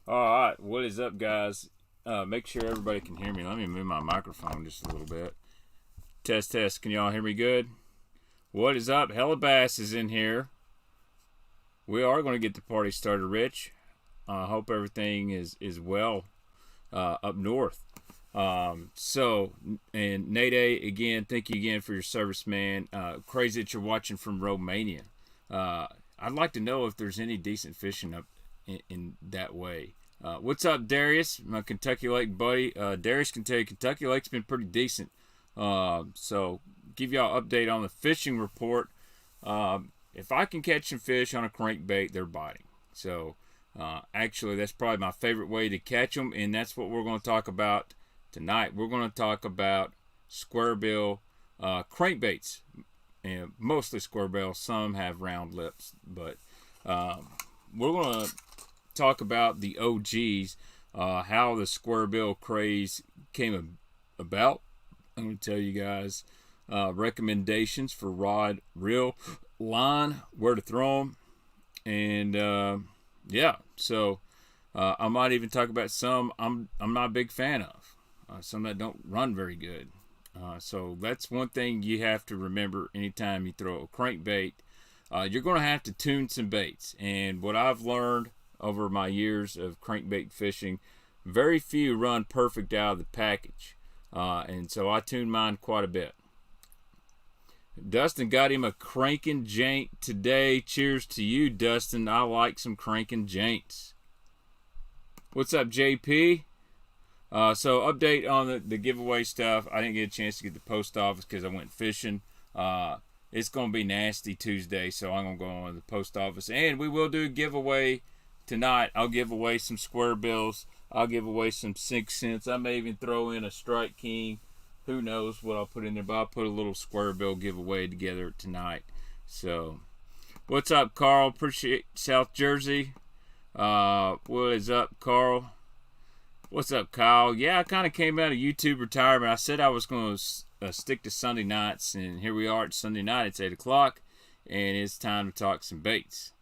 All right, what is up, guys? Make sure everybody can hear me. Let me move my microphone just a little bit. Test, test. Can y'all hear me good? What is up? Hella Bass is in here. We are going to get the party started, Rich. I hope everything is well up north. And Nate, again, thank you again for your service, man. Crazy that you're watching from Romania. I'd like to know if there's any decent fishing up in that way. What's up, Darius? My Kentucky Lake buddy. Darius can tell you Kentucky Lake's been pretty decent. So give y'all an update on the fishing report. If I can catch some fish on a crankbait, they're biting. So actually, that's probably my favorite way to catch them, and that's what we're going to talk about tonight. We're going to talk about squarebill crankbaits, and mostly squarebill. Some have round lips, but we're going to talk about the OGs, how the squarebill craze came about. I'm going to tell you guys recommendations for rod, reel, line, where to throw them, and yeah. So I might even talk about some I'm not a big fan of, some that don't run very good. So that's one thing you have to remember anytime you throw a crankbait. You're going to have to tune some baits, and what I've learned over my years of crankbait fishing, very few run perfect out of the package, and so I tune mine quite a bit. Dustin got him a cranking jank today. Cheers to you, Dustin. I like some cranking janks. What's up, JP? So update on the giveaway stuff. I didn't get a chance to get the post office because I went fishing. It's going to be nasty Tuesday, so I'm going to go on to the post office. And we will do a giveaway tonight. I'll give away some Squarebills. I'll give away some 6 cents. I may even throw in a Strike King. Who knows what I'll put in there, but I'll put a little Squarebill giveaway together tonight. So, what's up, Carl? Appreciate South Jersey. What is up, Carl? What's up, Kyle? Yeah, I kind of came out of YouTube retirement. I said I was going to stick to Sunday nights, and here we are at Sunday night. It's 8 o'clock, and it's time to talk some baits.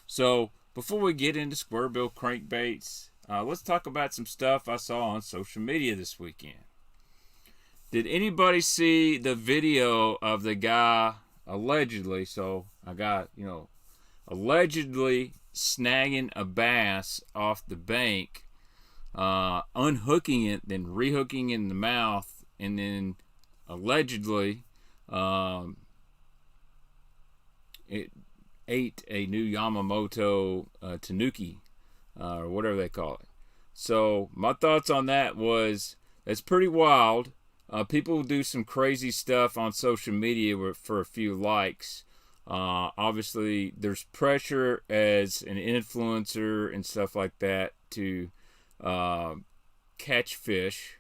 So, before we get into Squarebill crankbaits, let's talk about some stuff I saw on social media this weekend. Did anybody see the video of the guy allegedly, so I got, allegedly snagging a bass off the bank, unhooking it, then rehooking in the mouth, and then allegedly it ate a new Yamamoto tanuki, or whatever they call it. So my thoughts on that was, it's pretty wild. People do some crazy stuff on social media for a few likes. Obviously, there's pressure as an influencer and stuff like that to catch fish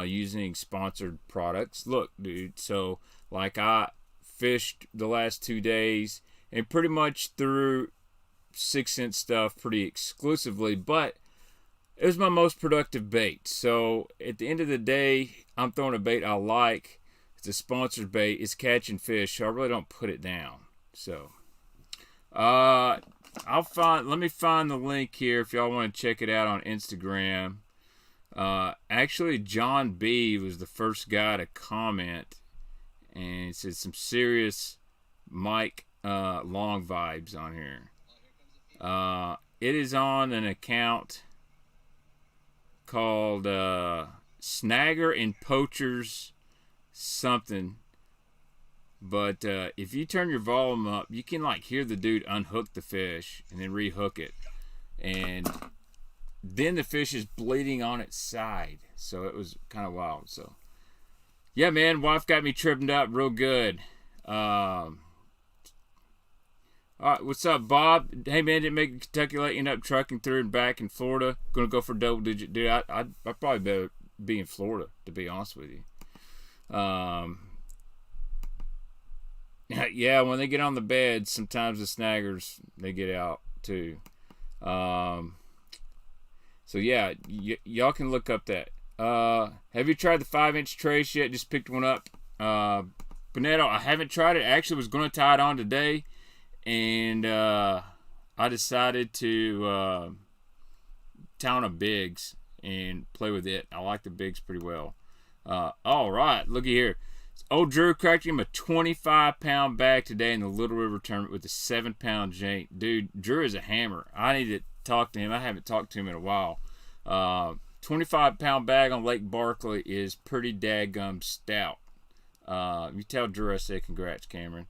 using sponsored products. Look, dude, so like I fished the last 2 days and pretty much threw 6 cent stuff pretty exclusively, but it was my most productive bait. So at the end of the day, I'm throwing a bait I like. It's a sponsored bait. It's catching fish, so I really don't put it down. So let me find the link here if y'all want to check it out on Instagram. Actually, John B was the first guy to comment, and it said some serious Mike Long vibes on here. It is on an account called Snagger and Poachers something, but if you turn your volume up, you can like hear the dude unhook the fish and then rehook it, and then the fish is bleeding on its side. So it was kind of wild. So yeah, man, wife got me tripped up real good. All right, what's up, Bob? Hey, man, didn't make Kentucky Lake, end up trucking through and back in Florida. Gonna go for double digit. Dude, I'd probably better be in Florida, to be honest with you. Yeah, when they get on the bed, sometimes the snaggers, they get out too. So yeah, y'all can look up that. Have you tried the 5-inch trace yet? Just picked one up. Bonetto, I haven't tried it. I actually was going to tie it on today, and I decided to tie on a bigs and play with it. I like the bigs pretty well. All right, looky here. Old Drew cracked him a 25-pound bag today in the Little River tournament with a 7-pound jank. Dude, Drew is a hammer. I need to talk to him. I haven't talked to him in a while. 25-pound bag on Lake Barkley is pretty daggum stout. You tell Drew I said congrats, Cameron.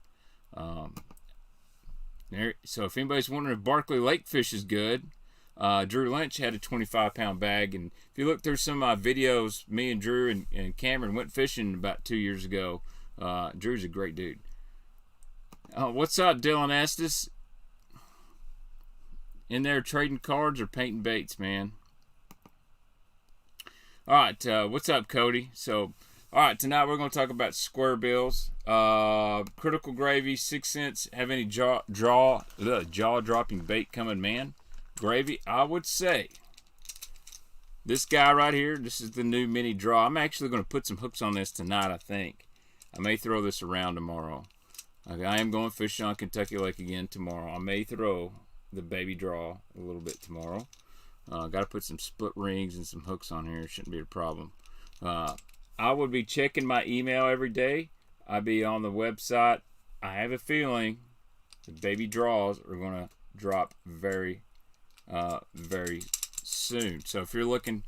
So if anybody's wondering if Barkley Lake fish is good, Drew Lynch had a 25-pound bag, and if you look through some of my videos, me and Drew and Cameron went fishing about 2 years ago. Drew's a great dude. What's up, Dylan Estes? In there trading cards or painting baits, man? All right, what's up, Cody? So, all right, tonight we're going to talk about Squarebills. Critical Gravy, 6 cents. Have any jaw-dropping bait coming, man? Gravy, I would say this guy right here, this is the new mini draw. I'm actually going to put some hooks on this tonight, I think. I may throw this around tomorrow. Okay, I am going fishing on Kentucky Lake again tomorrow. I may throw the baby draw a little bit tomorrow. Got to put some split rings and some hooks on here. Shouldn't be a problem. I would be checking my email every day. I'd be on the website. I have a feeling the baby draws are going to drop very soon. So if you're looking,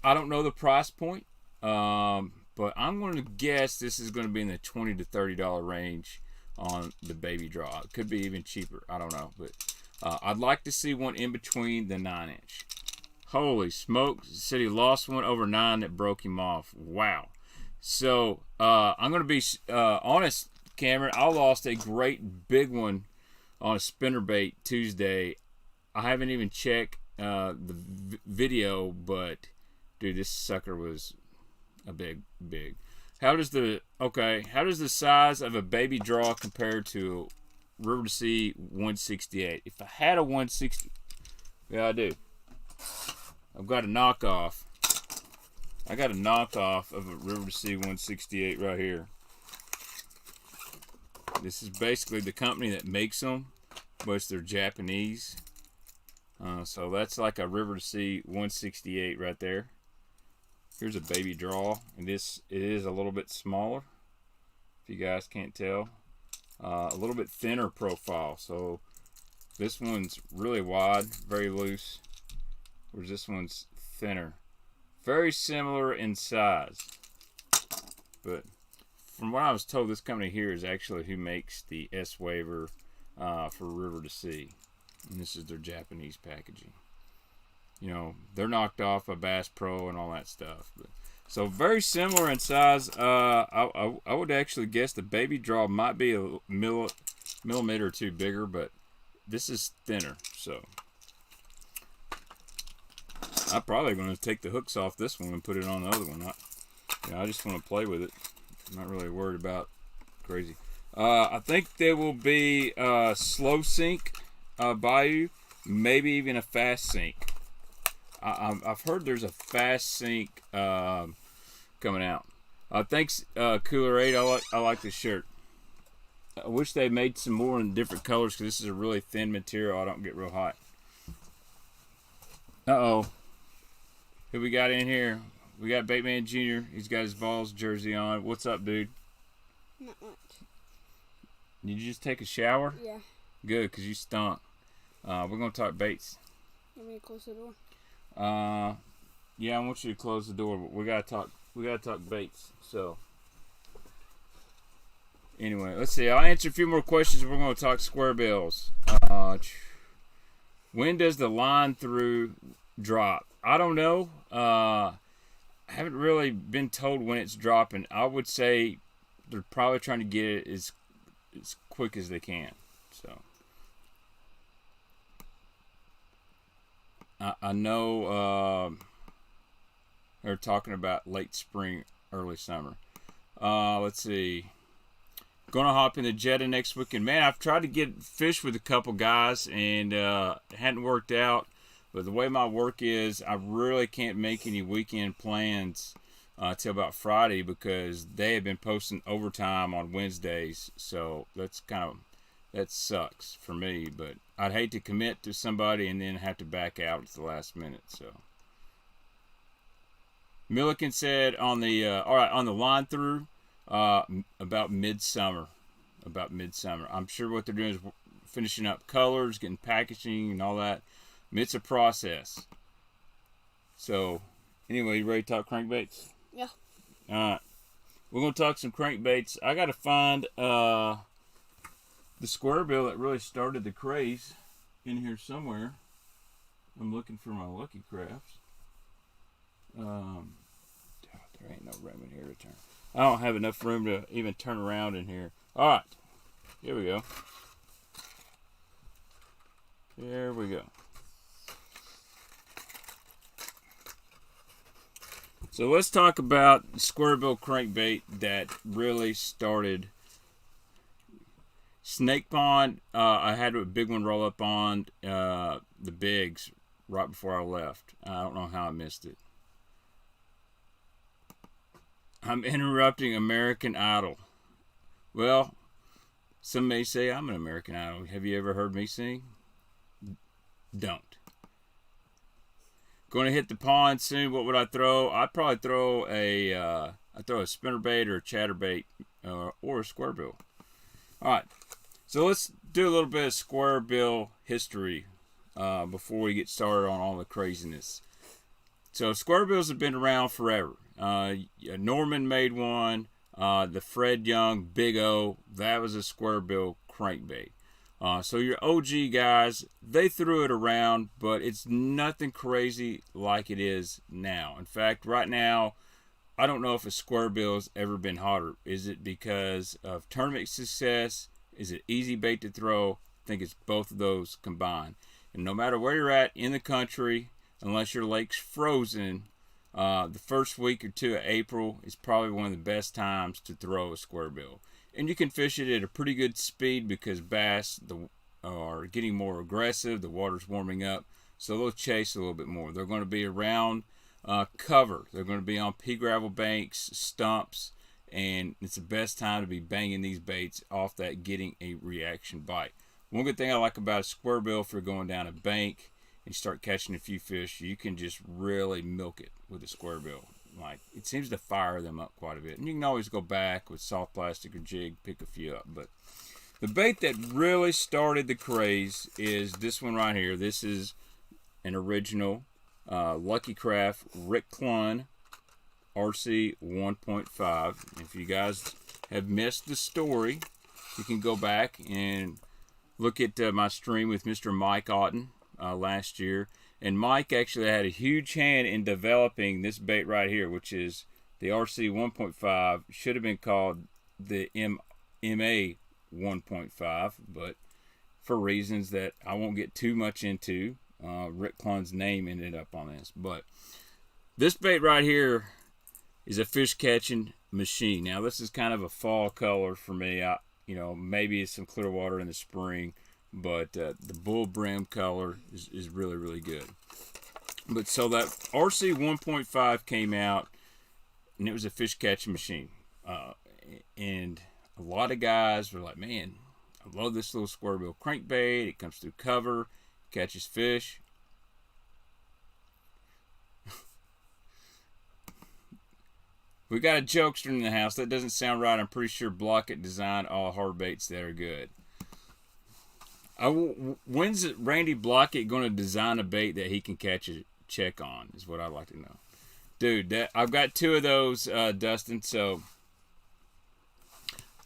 I don't know the price point, but I'm going to guess this is going to be in the $20 to $30 range on the baby draw. It could be even cheaper. I don't know, but I'd like to see one in between the 9-inch. Holy smokes! Said he lost one over 9 that broke him off. Wow. So I'm going to be honest, Cameron. I lost a great big one on a spinnerbait Tuesday. I haven't even checked the video, but dude, this sucker was a big. How does the size of a baby draw compare to River to Sea 168? If I had a 160, yeah, I do. I've got a knockoff. I got a knockoff of a River to Sea 168 right here. This is basically the company that makes them, but they're Japanese. So that's like a River to Sea 168 right there. Here's a baby draw, and it is a little bit smaller, if you guys can't tell. A little bit thinner profile. So this one's really wide, very loose, whereas this one's thinner. Very similar in size, but from what I was told, this company here is actually who makes the S-Waver for River to Sea. And this is their Japanese packaging. You know, they're knocked off by Bass Pro and all that stuff. But, so very similar in size. I would actually guess the baby draw might be a millimeter or two bigger, but this is thinner. So I'm probably going to take the hooks off this one and put it on the other one. I just want to play with it. I'm not really worried about crazy. I think there will be slow sink bayou, maybe even a fast sink. I've heard there's a fast sink coming out. Thanks, Cooler 8. I like this shirt. I wish they made some more in different colors because this is a really thin material. I don't get real hot. Uh-oh. Who we got in here? We got Baitman Jr. He's got his Vols jersey on. What's up, dude? Not much. Did you just take a shower? Yeah. Good, because you stunk. We're going to talk baits. You want me to close the door? Yeah, I want you to close the door, but we gotta talk baits. So anyway, let's see. I'll answer a few more questions. We're going to talk Squarebills. When does the line through drop? I don't know. I haven't really been told when it's dropping. I would say they're probably trying to get it as quick as they can. So I know they're talking about late spring, early summer. Let's see. Gonna hop in the Jetta next weekend. Man, I've tried to get fish with a couple guys and it hadn't worked out. But the way my work is, I really can't make any weekend plans till about Friday because they have been posting overtime on Wednesdays. So that sucks for me. But I'd hate to commit to somebody and then have to back out at the last minute. So Milliken said on the all right on the line through about midsummer. About midsummer. I'm sure what they're doing is finishing up colors, getting packaging, and all that. I mean, it's a process. So, anyway, you ready to talk crankbaits? Yeah. All right. We're going to talk some crankbaits. I got to find the Squarebill that really started the craze in here somewhere. I'm looking for my Lucky Crafts. There ain't no room in here to turn. I don't have enough room to even turn around in here. All right. Here we go. There we go. So let's talk about Squarebill crankbait that really started. Snake Pond, I had a big one roll up on the bigs right before I left. I don't know how I missed it. I'm interrupting American Idol. Well, some may say I'm an American Idol. Have you ever heard me sing? Don't. Going to hit the pond soon. What would I throw? I'd probably throw a spinnerbait or a chatterbait or a Squarebill. All right. So let's do a little bit of Squarebill history before we get started on all the craziness. So Squarebills have been around forever. Norman made one. The Fred Young Big O, that was a Squarebill crankbait. So your OG guys, they threw it around, but it's nothing crazy like it is now. In fact, right now, I don't know if a Squarebill's ever been hotter. Is it because of tournament success? Is it easy bait to throw? I think it's both of those combined. And no matter where you're at in the country, unless your lake's frozen, the first week or two of April is probably one of the best times to throw a Squarebill. And you can fish it at a pretty good speed because bass are getting more aggressive. The water's warming up, so they'll chase a little bit more. They're going to be around cover. They're going to be on pea gravel banks, stumps, and it's the best time to be banging these baits off that getting a reaction bite. One good thing I like about a Squarebill, if you're going down a bank and you start catching a few fish, you can just really milk it with a Squarebill. Like, it seems to fire them up quite a bit. And you can always go back with soft plastic or jig, pick a few up. But the bait that really started the craze is this one right here. This is an original Lucky Craft Rick Clunn RC 1.5. If you guys have missed the story, you can go back and look at my stream with Mr. Mike Otten last year. And Mike actually had a huge hand in developing this bait right here, which is the RC 1.5. Should have been called the MA 1.5, but for reasons that I won't get too much into, Rick Clunn's name ended up on this. But this bait right here is a fish catching machine. Now this is kind of a fall color for me. Maybe it's some clear water in the spring. But the bull brim color is really, really good. But so that RC 1.5 came out, and it was a fish catching machine. And a lot of guys were like, man, I love this little Squarebill crankbait. It comes through cover, catches fish. We got a jokester in the house. That doesn't sound right. I'm pretty sure Blockett designed all hard baits that are good. When's Randy Blockett going to design a bait that he can catch a check on, is what I'd like to know. Dude, I've got two of those, Dustin, so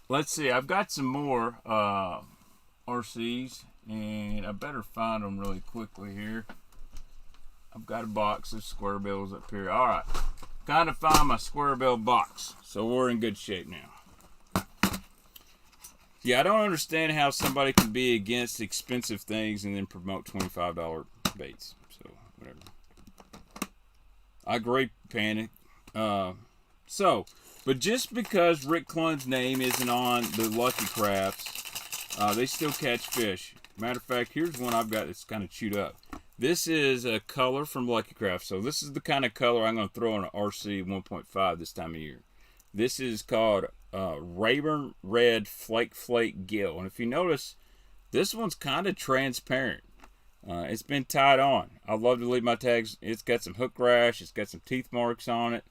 let's see. I've got some more RCs, and I better find them really quickly here. I've got a box of Squarebills up here. All right, kind of find my Squarebill box, so we're in good shape now. Yeah, I don't understand how somebody can be against expensive things and then promote $25 baits. So, whatever. I agree, Panic. But just because Rick Clunn's name isn't on the Lucky Crafts, they still catch fish. Matter of fact, here's one I've got that's kind of chewed up. This is a color from Lucky Craft. So this is the kind of color I'm going to throw on an RC 1.5 this time of year. This is called Rayburn Red Flake Gill. And if you notice, this one's kind of transparent. It's been tied on. I love to leave my tags. It's got some hook rash. It's got some teeth marks on it.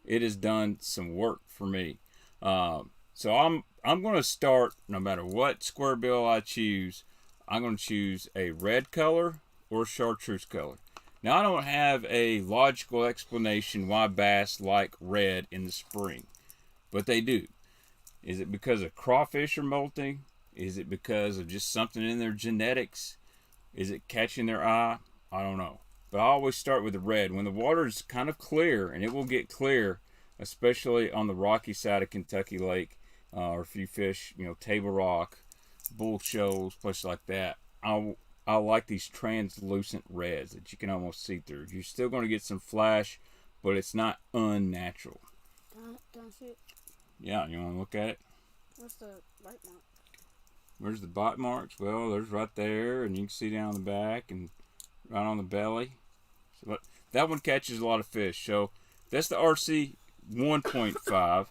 it has done some work for me. So I'm going to start, no matter what square bill I choose, I'm going to choose a red color or a chartreuse color. Now, I don't have a logical explanation why bass like red in the spring, but they do. Is it because of crawfish are molting? Is it because of just something in their genetics? Is it catching their eye? I don't know. But I always start with the red. When the water is kind of clear, and it will get clear, especially on the rocky side of Kentucky Lake, or if you fish, Table Rock, Bull Shoals, places like that, I like these translucent reds that you can almost see through. You're still going to get some flash, but it's not unnatural. Don't see it. Yeah, you want to look at it? What's the bite mark? Where's the bite marks? Well, there's right there, and you can see down the back and right on the belly. So that one catches a lot of fish. So that's the RC 1.5.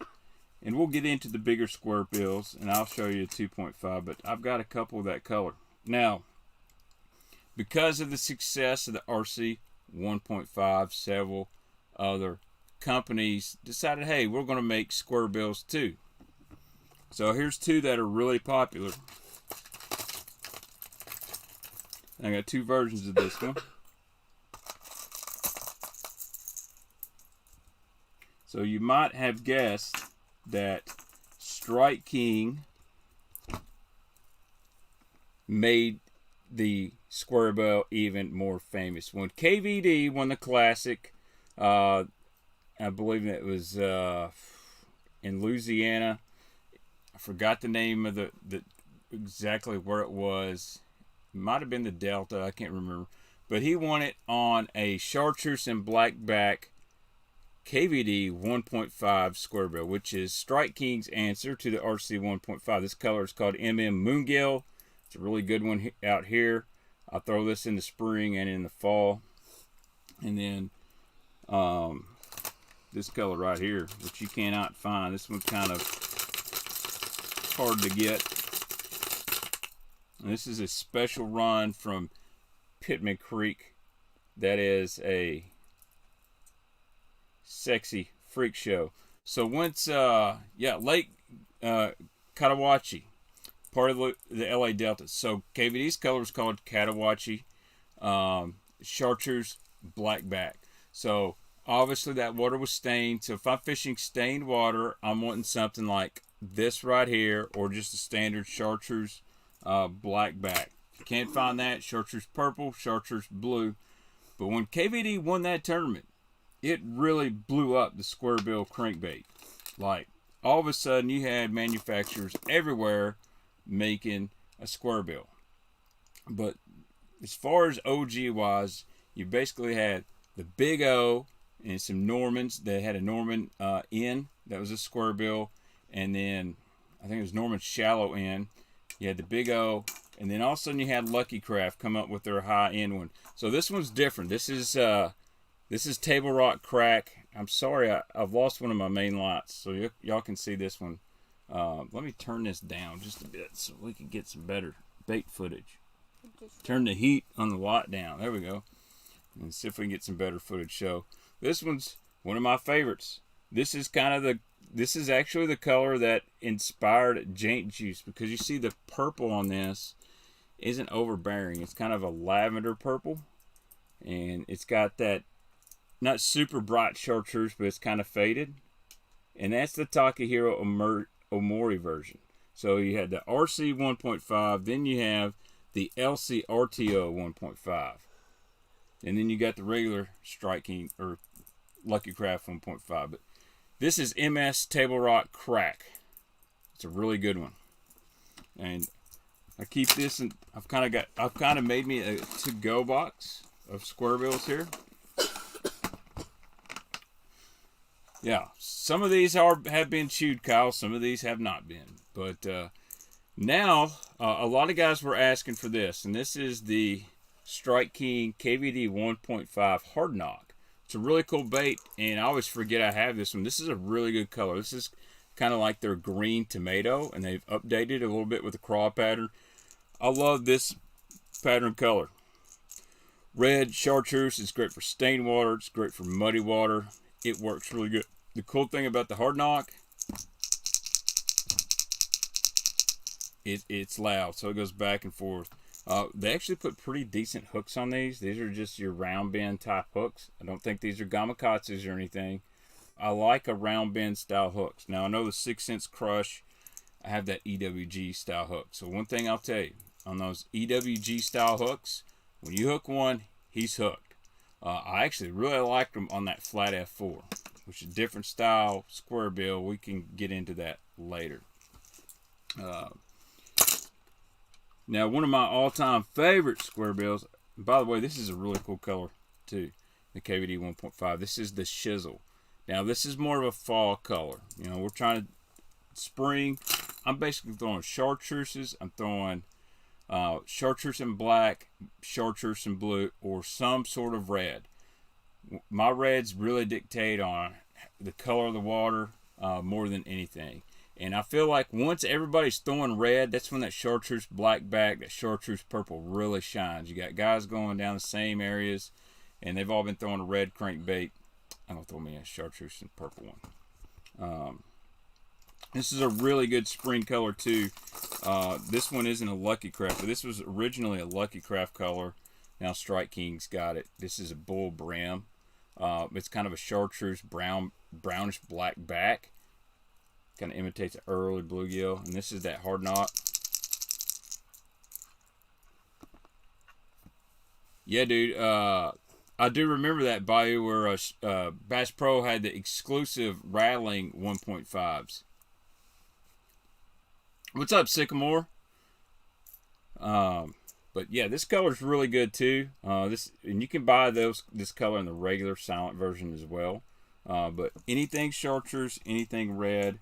And we'll get into the bigger square bills, and I'll show you a 2.5, but I've got a couple of that color. Now, because of the success of the RC 1.5, several other companies decided, hey, we're going to make square bills too. So here's two that are really popular. I got two versions of this one. So you might have guessed that Strike King made the square bill even more famous. When KVD won the Classic, I believe it was in Louisiana. I forgot the name of the exactly where it was. It might have been the Delta. I can't remember. But he won it on a chartreuse and blackback KVD 1.5 square bill, which is Strike King's answer to the RC 1.5. This color is called MM Moongill. It's a really good one out here. I'll throw this in the spring and in the fall. And then this color right here, which you cannot find. This one's kind of hard to get. And this is a special run from Pittman Creek. That is a sexy freak show. So once Lake Catawachi, part of the LA Delta. So KVD's color is called Catawachi chartreuse blackback. So obviously that water was stained. So if I'm fishing stained water, I'm wanting something like this right here, or just a standard chartreuse blackback. If you can't find that, chartreuse purple, chartreuse blue. But when KVD won that tournament, it really blew up the square bill crankbait. Like, all of a sudden you had manufacturers everywhere making a square bill. But as far as OG wise, you basically had the Big O and some Normans. They had a Norman N that was a square bill, and then I think it was Norman Shallow N. You had the Big O, and then all of a sudden you had Lucky Craft come up with their high end one. So this one's different. This is Table Rock Crack. I'm sorry, I've lost one of my main lights, so y'all can see this one. Let me turn this down just a bit so we can get some better bait footage. Turn the heat on the light down. There we go. And see if we can get some better footage. So this one's one of my favorites. This is actually the color that inspired Jaint Juice, because you see the purple on this isn't overbearing. It's kind of a lavender purple, and it's got that not super bright chartreuse, but it's kind of faded. And that's the Takahiro Omori version. So you had the RC 1.5, then you have the LC RTO 1.5. And then you got the regular Strike King or Lucky Craft 1.5. But this is MS Table Rock Crack. It's a really good one. And I keep this, and I've kind of made me a to-go box of square bills here. Yeah, some of these have been chewed, Kyle. Some of these have not been. But now, a lot of guys were asking for this. And this is the Strike King KVD 1.5 Hard Knock. It's a really cool bait, and I always forget I have this one. This is a really good color. This is kind of like their green tomato, and they've updated a little bit with the craw pattern. I love this pattern color. Red chartreuse is great for stained water. It's great for muddy water. It works really good the cool thing about the hard knock, it's loud, so it goes back and forth. They actually put pretty decent hooks on these. These are just your round bend type hooks. I don't think these are gamakatsus or anything. I like a round bend style hooks. Now I know the 6 cents crush, I have that EWG style hook. So one thing I'll tell you, on those EWG style hooks, when you hook one, he's hooked. I actually really liked them on that flat F4, which is a different style square bill. We can get into that later. Now, one of my all-time favorite square bills, and by the way, this is a really cool color too, the KVD 1.5. This is the Shizzle. Now, this is more of a fall color. You know, we're trying to spring. I'm basically throwing chartreuses. I'm throwing chartreuse in black, chartreuse in blue, or some sort of red. My reds really dictate on the color of the water more than anything. And I feel like once everybody's throwing red, that's when that chartreuse black back, that chartreuse purple really shines. You got guys going down the same areas, and they've all been throwing a red crankbait. I'm going to throw me a chartreuse and purple one. This is a really good spring color too. This one isn't a Lucky Craft, but this was originally a Lucky Craft color. Now Strike King's got it. This is a bull brim. It's kind of a chartreuse brownish black back. Kind of imitates an early bluegill, and this is that hard knot. Yeah, dude. I do remember that bayou where Bass Pro had the exclusive rattling 1.5s. What's up, Sycamore? But yeah, this color is really good too. And you can buy this color in the regular silent version as well. But anything chartreuse, anything red,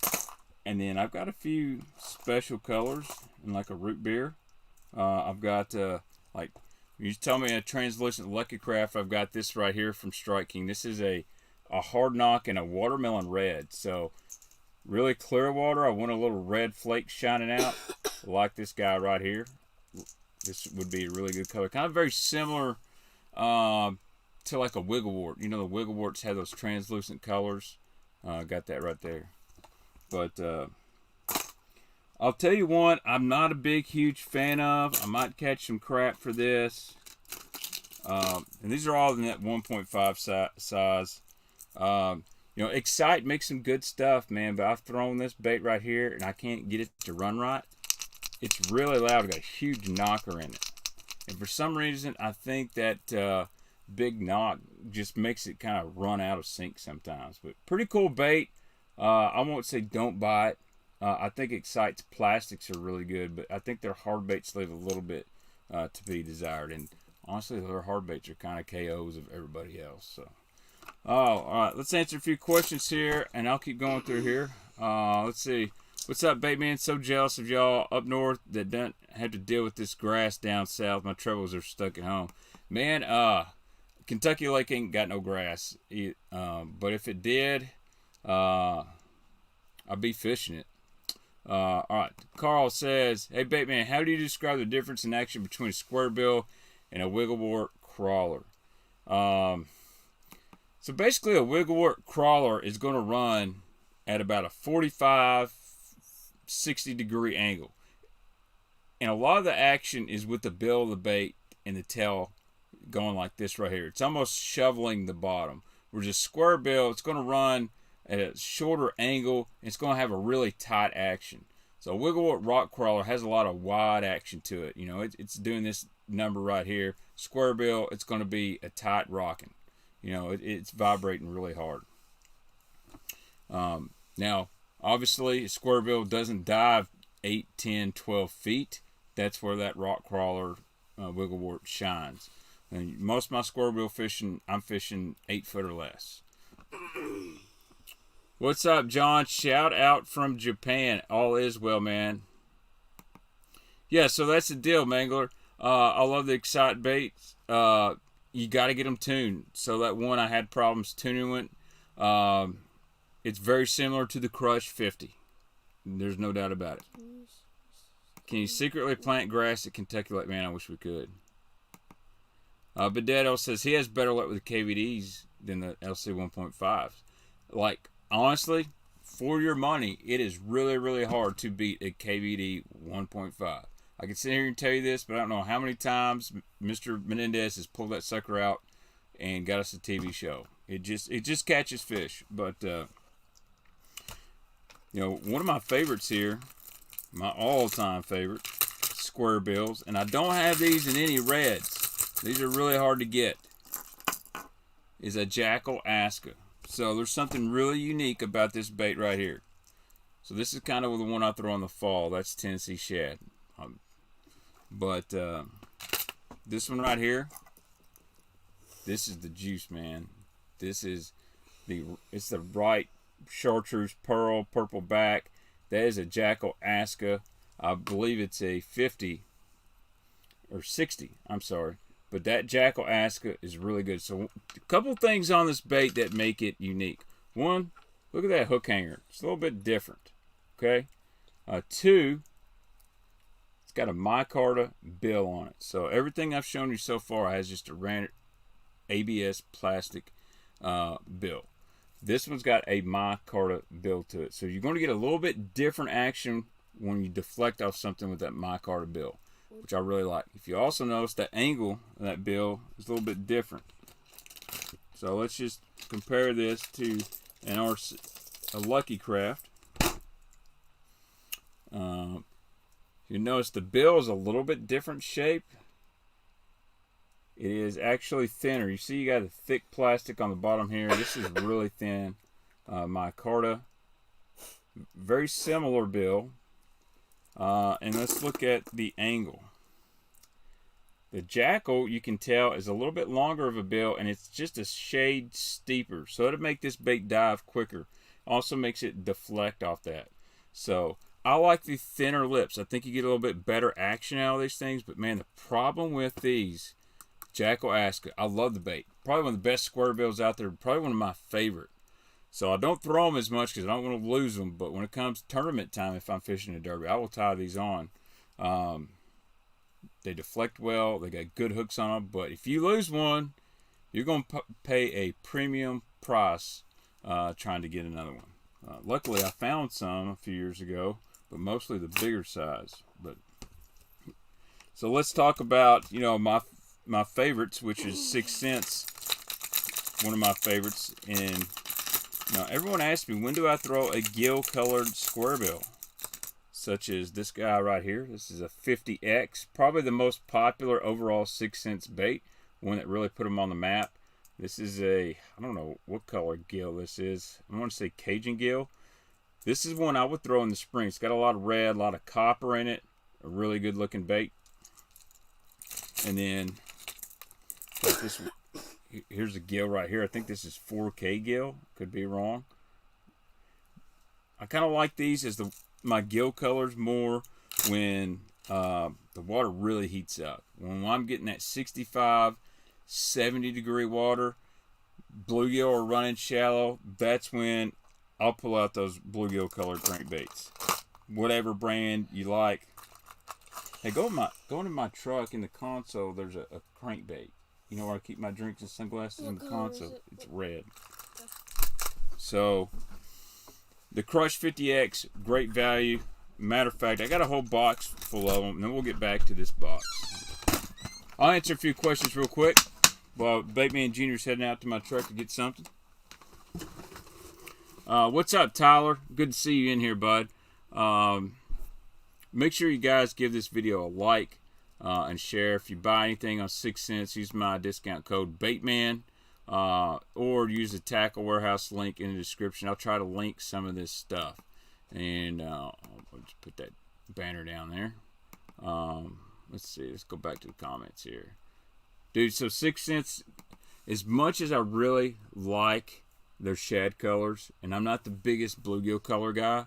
and then I've got a few special colors in like a root beer. I've got like you tell me a translucent Lucky Craft. I've got this right here from Strike King. This is a hard knock and a watermelon red. So really clear water. I want a little red flake shining out, like this guy right here. This would be a really good color. Kind of very similar to like a wigglewort. You know, the wiggleworts have those translucent colors. Got that right there. But I'll tell you one I'm not a huge fan of. I might catch some crap for this. And these are all in that 1.5 size. You know, Excite makes some good stuff, man, but I've thrown this bait right here, and I can't get it to run right. It's really loud. It's got a huge knocker in it. And for some reason, I think that big knock just makes it kind of run out of sync sometimes. But pretty cool bait. I won't say don't buy it. I think Excite's plastics are really good, but I think their hard baits leave a little bit to be desired. And honestly, their hard baits are kind of KOs of everybody else. So. All right, let's answer a few questions here, and I'll keep going through here. Let's see. What's up, Baitman? So jealous of y'all up north that don't have to deal with this grass down south. My troubles are stuck at home. Man, Kentucky Lake ain't got no grass. But if it did, I'd be fishing it. All right. Carl says, hey, Baitman, how do you describe the difference in action between a square bill and a wigglewort crawler? So basically a wigglewort crawler is going to run at about a 45, 60 degree angle. And a lot of the action is with the bill of the bait and the tail going like this right here. It's almost shoveling the bottom. Whereas a square bill, it's going to run at a shorter angle. And it's going to have a really tight action. So a wigglewort rock crawler has a lot of wide action to it. You know, it's doing this number right here. Square bill, it's going to be a tight rocking. You know, it's vibrating really hard. Now, obviously, a square bill doesn't dive 8, 10, 12 feet. That's where that rock crawler wigglewort shines. And most of my square bill fishing, I'm fishing 8 foot or less. What's up, John? Shout out from Japan. All is well, man. Yeah, so that's the deal, Mangler. I love the Excite baits. You got to get them tuned. So that one I had problems tuning it. It's very similar to the Crush 50. There's no doubt about it. Can you secretly plant grass at Kentucky Lake? Man, I wish we could. Bedetto says he has better luck with the KVDs than the LC 1.5s. Like, honestly, for your money, it is really, really hard to beat a KVD 1.5. I can sit here and tell you this, but I don't know how many times Mr. Menendez has pulled that sucker out and got us a TV show. It just catches fish. But one of my favorites here, my all-time favorite, Squarebills, and I don't have these in any reds. These are really hard to get. Is a Jackal Aska. So there's something really unique about this bait right here. So this is kind of the one I throw in the fall. That's Tennessee shad. But this one right here, this is the juice, man. It's the right chartreuse pearl, purple back. That is a Jackal Aska. I believe it's a 50 or 60. I'm sorry. But that Jackal Aska is really good. So a couple things on this bait that make it unique. One, look at that hook hanger. It's a little bit different. Okay. Two, it's got a micarta bill on it. So everything I've shown you so far has just a random ABS plastic bill. This one's got a micarta bill to it. So you're going to get a little bit different action when you deflect off something with that micarta bill, which I really like. If you also notice, that angle of that bill is a little bit different. So let's just compare this to a Lucky Craft. You notice the bill is a little bit different shape. It is actually thinner. You see, you got a thick plastic on the bottom here. This is really thin. Micarta, very similar bill. And let's look at the angle. The Jackal, you can tell, is a little bit longer of a bill, and it's just a shade steeper. So it'll make this bait dive quicker. Also makes it deflect off that. So I like the thinner lips. I think you get a little bit better action out of these things. But man, the problem with these Jackal Aska, I love the bait. Probably one of the best Squarebills out there. Probably one of my favorite. So I don't throw them as much because I don't want to lose them. But when it comes tournament time, if I'm fishing a derby, I will tie these on. They deflect well. They got good hooks on them. But if you lose one, you're going to pay a premium price trying to get another one. Luckily, I found some a few years ago, but mostly the bigger size. So let's talk about my favorites, which is 6 cents. One of my favorites. And everyone asks me, when do I throw a gill-colored Squarebill? Such as this guy right here. This is a 50X. Probably the most popular overall 6 cents bait. One that really put them on the map. This is I don't know what color gill this is. I want to say Cajun gill. This is one I would throw in the spring. It's got a lot of red, a lot of copper in it. A really good looking bait. And then this one. Here's a gill right here. I think this is 4K gill. Could be wrong. I kind of like these as my gill colors more when the water really heats up. When I'm getting that 65, 70 degree water, bluegill are running shallow, that's when I'll pull out those bluegill colored crankbaits. Whatever brand you like. Hey, go into my truck in the console. There's a crankbait. You know where I keep my drinks and sunglasses in the console? It's red. So, the Crush 50X, great value. Matter of fact, I got a whole box full of them, and then we'll get back to this box. I'll answer a few questions real quick while Baitman Jr.'s heading out to my truck to get something. What's up, Tyler? Good to see you in here, bud. Make sure you guys give this video a like. And share. If you buy anything on 6 cents, use my discount code Baitman, or use the Tackle Warehouse link in the description. I'll try to link some of this stuff, and I'll just put that banner down there. Let's see. Let's go back to the comments here, dude. So 6 cents, as much as I really like their shad colors, and I'm not the biggest bluegill color guy,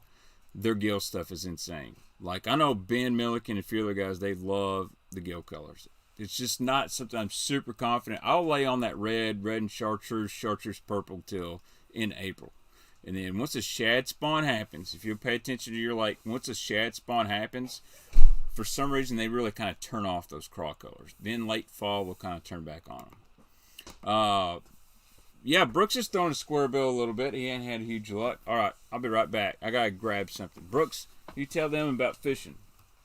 their gill stuff is insane. Like, I know Ben Milliken and a few other guys, they love the gill colors. It's just not something I'm super confident. I'll lay on that red and chartreuse purple till in April. And then once a shad spawn happens, if you pay attention to your lake, once a shad spawn happens, for some reason they really kind of turn off those craw colors. Then late fall will kind of turn back on them. Yeah, Brooks is throwing a square bill a little bit. He ain't had huge luck. All right, I'll be right back. I gotta grab something. Brooks, you tell them about fishing.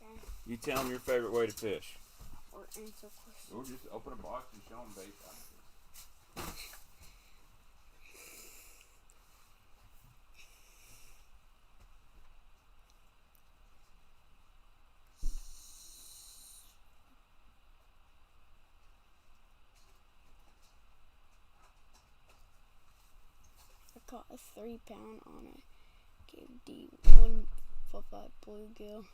Okay. You tell them your favorite way to fish. Or answer questions. Or just open a box and show them bait. I caught a 3-pound on a Cave D 1 foot bluegill.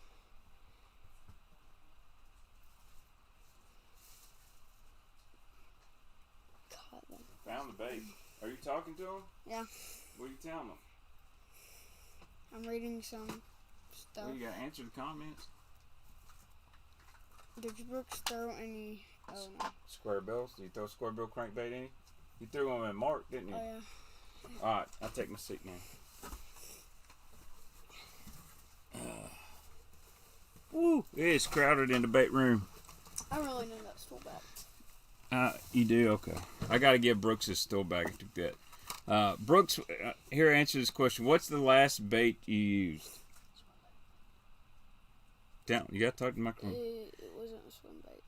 Caught them. Found the bait. Are you talking to them? Yeah. What are you telling them? I'm reading some stuff. Well, you gotta answer the comments. Did Brooks throw any? Oh no. Squarebills. Did you throw Squarebill crankbait any? You threw one in Mark, didn't you? Oh yeah. Alright, I'll take my seat now. Woo! It is crowded in the bait room. I really know that still back. You do? Okay. I gotta give Brooks his still bag. I took that. Brooks, here, answer this question. What's the last bait you used? Down. You gotta talk to the microphone. It wasn't a swim bait.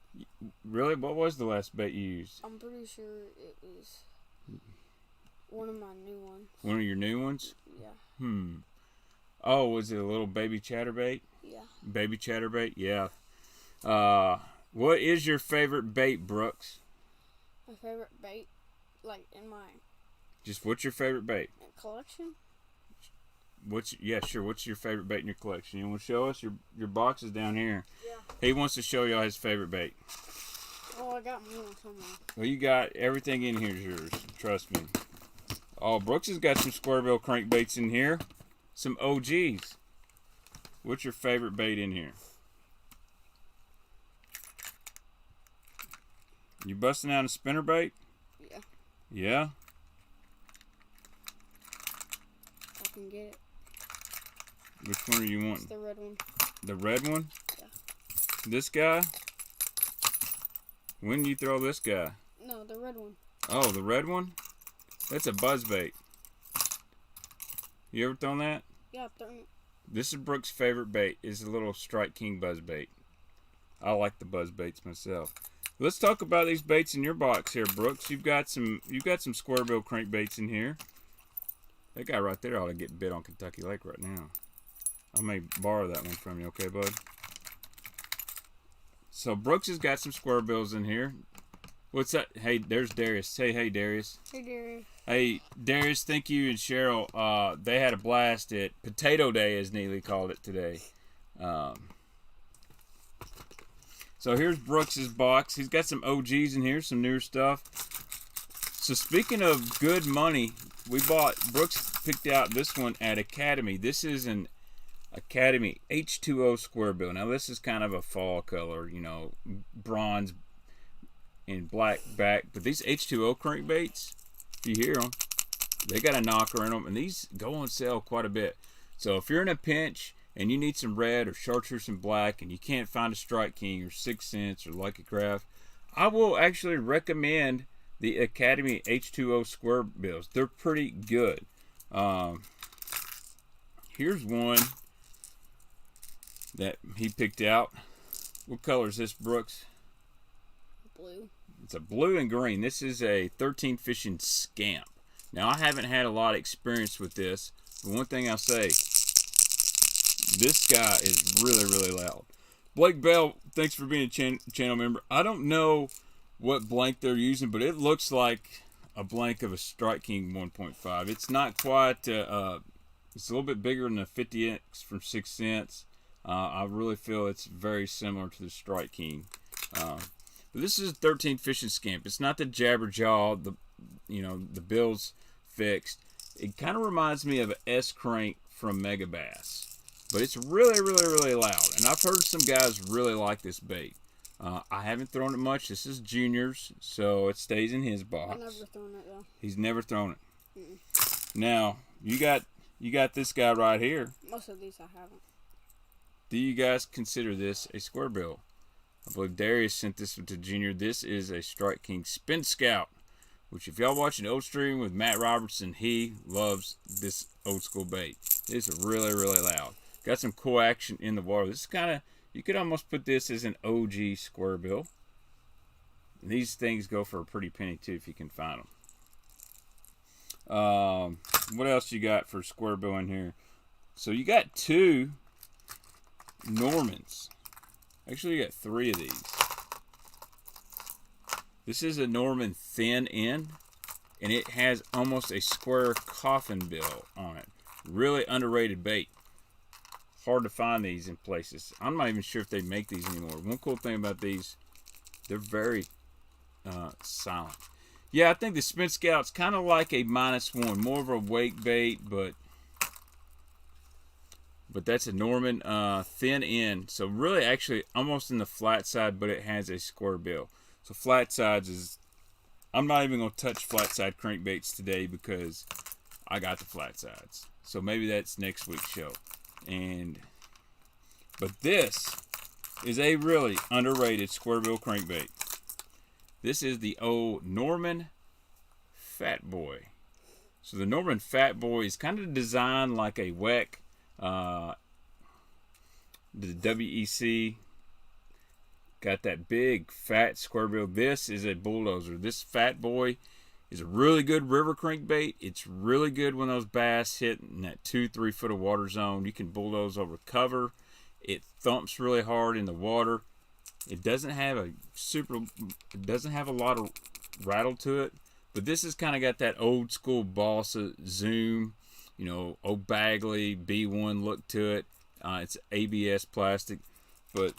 Really? What was the last bait you used? I'm pretty sure it was one of my new ones. One of your new ones? Yeah. Oh, was it a little baby chatterbait? Yeah. Baby chatterbait? Yeah. What is your favorite bait, Brooks? My favorite bait, like in my Just what's your favorite bait? collection? What's your favorite bait in your collection? You want to show us? Your box is down here. Yeah. He wants to show y'all his favorite bait. Oh, I got more somewhere. Well, you got everything in here is yours. Trust me. Oh, Brooks has got some Squarebill crankbaits in here. Some OGs. What's your favorite bait in here? You busting out a spinnerbait? Yeah. Yeah? I can get it. Which one are you It's wanting? the red one. The red one? Yeah. This guy? When do you throw this guy? No, the red one. Oh, the red one? That's a buzzbait. You ever thrown that? Yeah, I've thrown it. This is Brooks' favorite bait. Is a little Strike King buzzbait. I like the buzzbaits myself. Let's talk about these baits in your box here, Brooks. You've got some Squarebill crankbaits in here. That guy right there ought to get bit on Kentucky Lake right now. I may borrow that one from you, okay, bud? So Brooks has got some Squarebills in here. What's that? Hey, there's Darius. Say hey, Darius. Hey, Darius. Hey, Darius, thank you and Cheryl. They had a blast at Potato Day, as Neely called it today. So here's Brooks's box. He's got some OGs in here, some newer stuff. So speaking of good money, Brooks picked out this one at Academy. This is an Academy H2O Squarebill. Now this is kind of a fall color, you know, bronze and black back. But these H2O crankbaits, if you hear them, they got a knocker in them, and these go on sale quite a bit. So if you're in a pinch and you need some red or chartreuse and black and you can't find a Strike King or 6 Cents or Lucky Craft, I will actually recommend the Academy H2O Squarebills. They're pretty good. Here's one that he picked out. What color is this, Brooks? Blue. It's a blue and green. This is a 13 fishing scamp. Now, I haven't had a lot of experience with this, but one thing I'll say, this guy is really, really loud. Blake Bell, thanks for being a channel member. I don't know what blank they're using, but it looks like a blank of a Strike King 1.5. It's not quite, it's a little bit bigger than a 50X from 6 Cents. I really feel it's very similar to the Strike King. But this is a 13 fishing scamp. It's not the Jabberjaw, the bill's fixed. It kind of reminds me of an S-crank from Mega Bass. But it's really, really, really loud. And I've heard some guys really like this bait. I haven't thrown it much. This is Junior's, so it stays in his box. I've never thrown it, though. He's never thrown it. Now, you got this guy right here. Most of these I haven't. Do you guys consider this a Squarebill? I believe Darius sent this to Junior. This is a Strike King Spin Scout which if y'all watching Old Stream with Matt Robertson, he loves this old school bait. It's really, really loud. Got some cool action in the water. This is kind of, you could almost put this as an OG square bill. These things go for a pretty penny too if you can find them. What else you got for square bill in here? So you got 2 Normans. Actually, you got 3 of these. This is a Norman thin end, and it has almost a square coffin bill on it. Really underrated bait. Hard to find these in places. I'm not even sure if they make these anymore. One cool thing about these, they're very silent. Yeah, I think the Spin Scout's kind of like a -1, more of a wake bait, but that's a Norman thin end. So really, actually, almost in the flat side, but it has a square bill. So flat sides is, I'm not even going to touch flat side crankbaits today because I got the flat sides. So maybe that's next week's show. But this is a really underrated square bill crankbait. This is the old Norman Fat Boy. So the Norman Fat Boy is kind of designed like a WEC, the WEC. Got that big fat square bill. This is a bulldozer. This Fat Boy is a really good river crankbait. It's really good when those bass hit in that 2-3 foot of water zone. You can bulldoze over cover. It thumps really hard in the water. It doesn't have a lot of rattle to it, but this has kind of got that old school Balsa Zoom, old Bagley B1 look to it. It's ABS plastic, but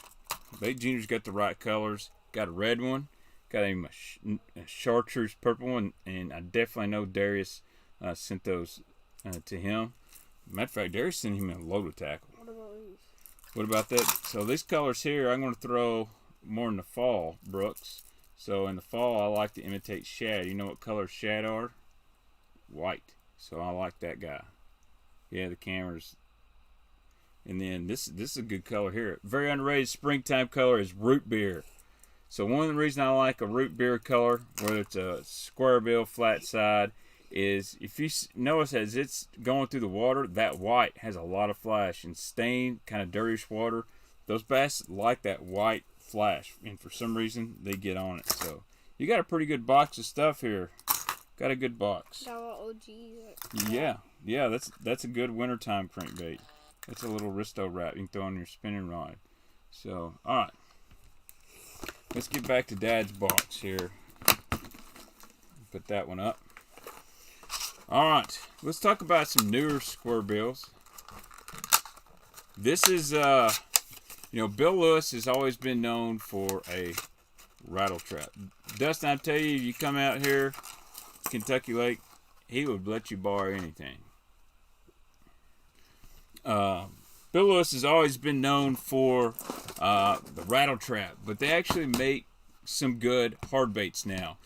Bait Junior's got the right colors. Got a red one. Got a chartreuse purple one. And I definitely know Darius sent those to him. Matter of fact, Darius sent him a loaded tackle. What about these? What about that? So these colors here, I'm going to throw more in the fall, Brooks. So in the fall, I like to imitate shad. You know what color shad are? White. So I like that guy. Yeah, the camera's. And then this is a good color here. Very underrated springtime color is root beer. So one of the reasons I like a root beer color, whether it's a square bill, flat side, is if you notice as it's going through the water, that white has a lot of flash and stained, kind of dirtyish water. Those bass like that white flash, and for some reason they get on it. So you got a pretty good box of stuff here. Got a good box. Got a little OG. Yeah, that's a good wintertime crankbait. That's a little Risto wrap you can throw on your spinning rod. So, alright. Let's get back to Dad's box here. Put that one up. Alright. Let's talk about some newer square bills. This is, Bill Lewis has always been known for a rattle trap. Dustin, I tell you come out here, Kentucky Lake, he would let you borrow anything. Bill Lewis has always been known for the rattle trap, but they actually make some good hard baits now.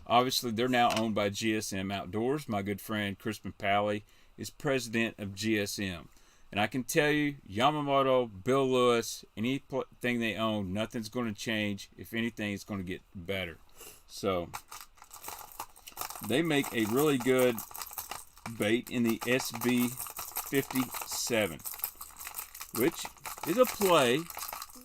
Obviously, they're now owned by GSM Outdoors. My good friend Crispin Pally is president of GSM. And I can tell you, Yamamoto, Bill Lewis, anything they own, nothing's going to change. If anything, it's going to get better. So, they make a really good bait in the SB57, which is a play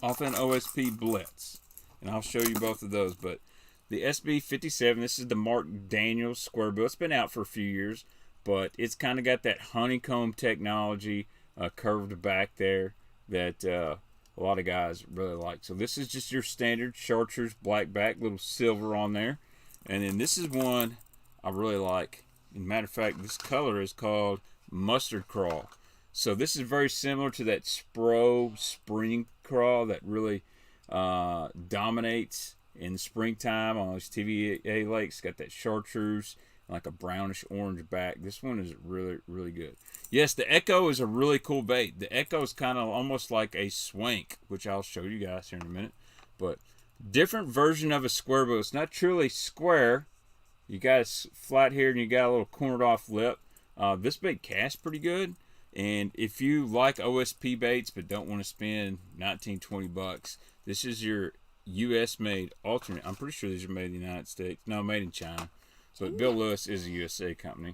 off an OSP Blitz. And I'll show you both of those. But the SB57, this is the Mark Daniels square bill. It's been out for a few years, but it's kind of got that honeycomb technology, curved back there that a lot of guys really like. So this is just your standard chartreuse black back, little silver on there. And then this is one I really like. As a matter of fact, this color is called Mustard Crawl. So this is very similar to that Spro Spring Crawl that really dominates in the springtime on those TVA lakes. Got that chartreuse, like a brownish orange back. This one is really, really good. Yes, the Echo is a really cool bait. The Echo is kind of almost like a swank, which I'll show you guys here in a minute. But different version of a square bill. It's not truly square. You got it flat here and you got a little cornered off lip. This bait casts pretty good. And if you like OSP baits but don't want to spend $19-20, this is your U.S. made alternate. I'm pretty sure these are made in the United States. No, made in China. So Bill Lewis is a USA company.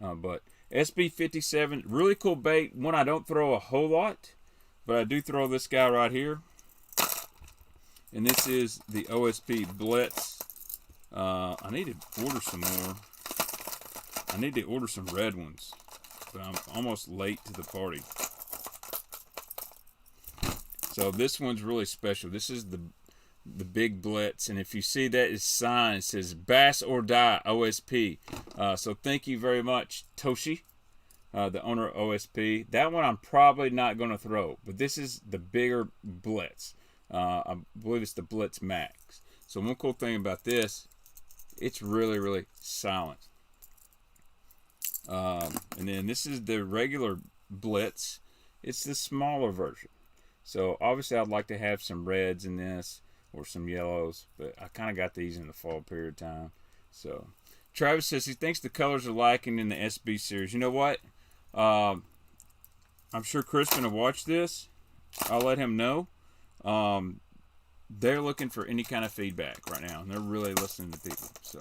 But SB57, really cool bait. One I don't throw a whole lot, but I do throw this guy right here. And this is the OSP Blitz. I need to order some more. I need to order some red ones, but I'm almost late to the party. So this one's really special. This is the big Blitz, and if you see that, it's signed. It says Bass or Die OSP. So thank you very much, Toshi, the owner of OSP. That one I'm probably not going to throw, but this is the bigger Blitz. I believe it's the Blitz Max. So one cool thing about this, it's really, really silent. And then this is the regular Blitz. It's the smaller version. So obviously I'd like to have some reds in this or some yellows, but I kind of got these in the fall period of time. So Travis says he thinks the colors are lacking in the SB series. You know what? I'm sure Chris going to watch this. I'll let him know. They're looking for any kind of feedback right now, and they're really listening to people. So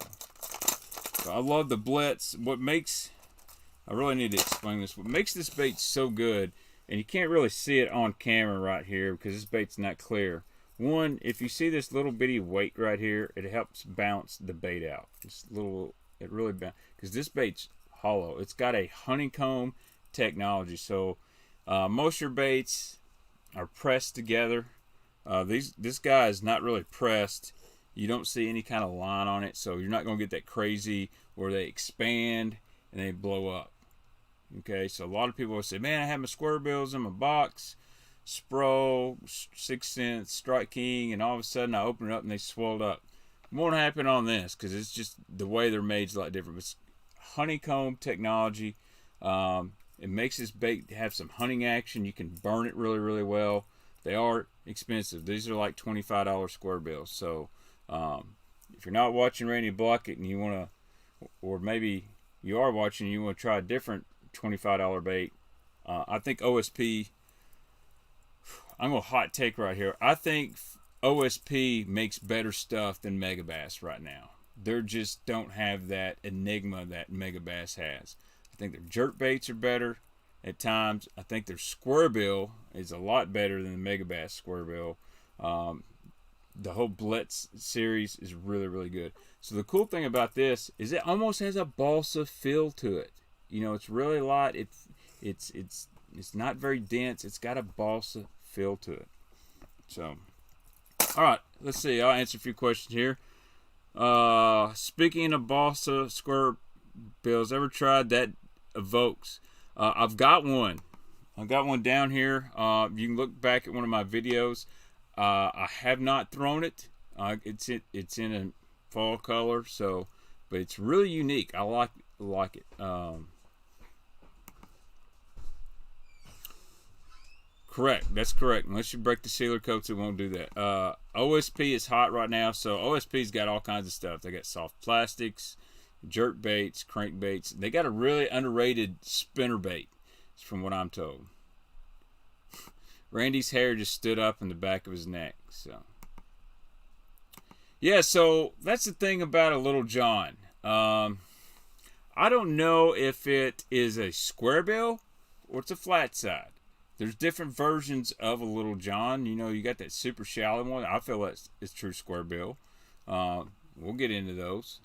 I love the Blitz. I really need to explain this. What makes this bait so good, and you can't really see it on camera right here because this bait's not clear. One, if you see this little bitty weight right here, it helps bounce the bait out. It really bounces because this bait's hollow. It's got a honeycomb technology. So most of your baits are pressed together. This guy is not really pressed. You don't see any kind of line on it, so you're not going to get that crazy where they expand and they blow up. Okay, so a lot of people will say, man, I have my Squarebills in my box, Spro, 6 cents, Strike King, and all of a sudden I open it up and they swelled up. It won't happen on this because it's just the way they're made is a lot different. It's honeycomb technology. It makes this bait have some hunting action. You can burn it really, really well. They are expensive. These are like $25 Squarebills. So if you're not watching Randy Blockett and you want to, or maybe you are watching and you want to try a different $25 bait, I think OSP, I'm going to hot take right here. I think OSP makes better stuff than Megabass right now. They just don't have that enigma that Megabass has. I think their jerk baits are better at times. I think their Squarebill is a lot better than the Megabass Squarebill. The whole Blitz series is really, really good. So the cool thing about this is it almost has a balsa feel to it. You know, it's really light. It's not very dense. It's got a balsa feel to it. So, all right, let's see. I'll answer a few questions here. Speaking of balsa Squarebills, ever tried that Evokes? I've got one. I've got one down here. You can look back at one of my videos. I have not thrown it. It's in a fall color, but it's really unique. I like it. Correct. That's correct. Unless you break the sealer coats, it won't do that. OSP is hot right now, so OSP's got all kinds of stuff. They got soft plastics, jerk baits, crankbaits. They got a really underrated spinner bait, from what I'm told. Randy's hair just stood up in the back of his neck. So yeah, so that's the thing about a Little John. I don't know if it is a Squarebill or it's a flat side. There's different versions of a Little John. You know, you got that super shallow one. I feel that's true Squarebill. We'll get into those.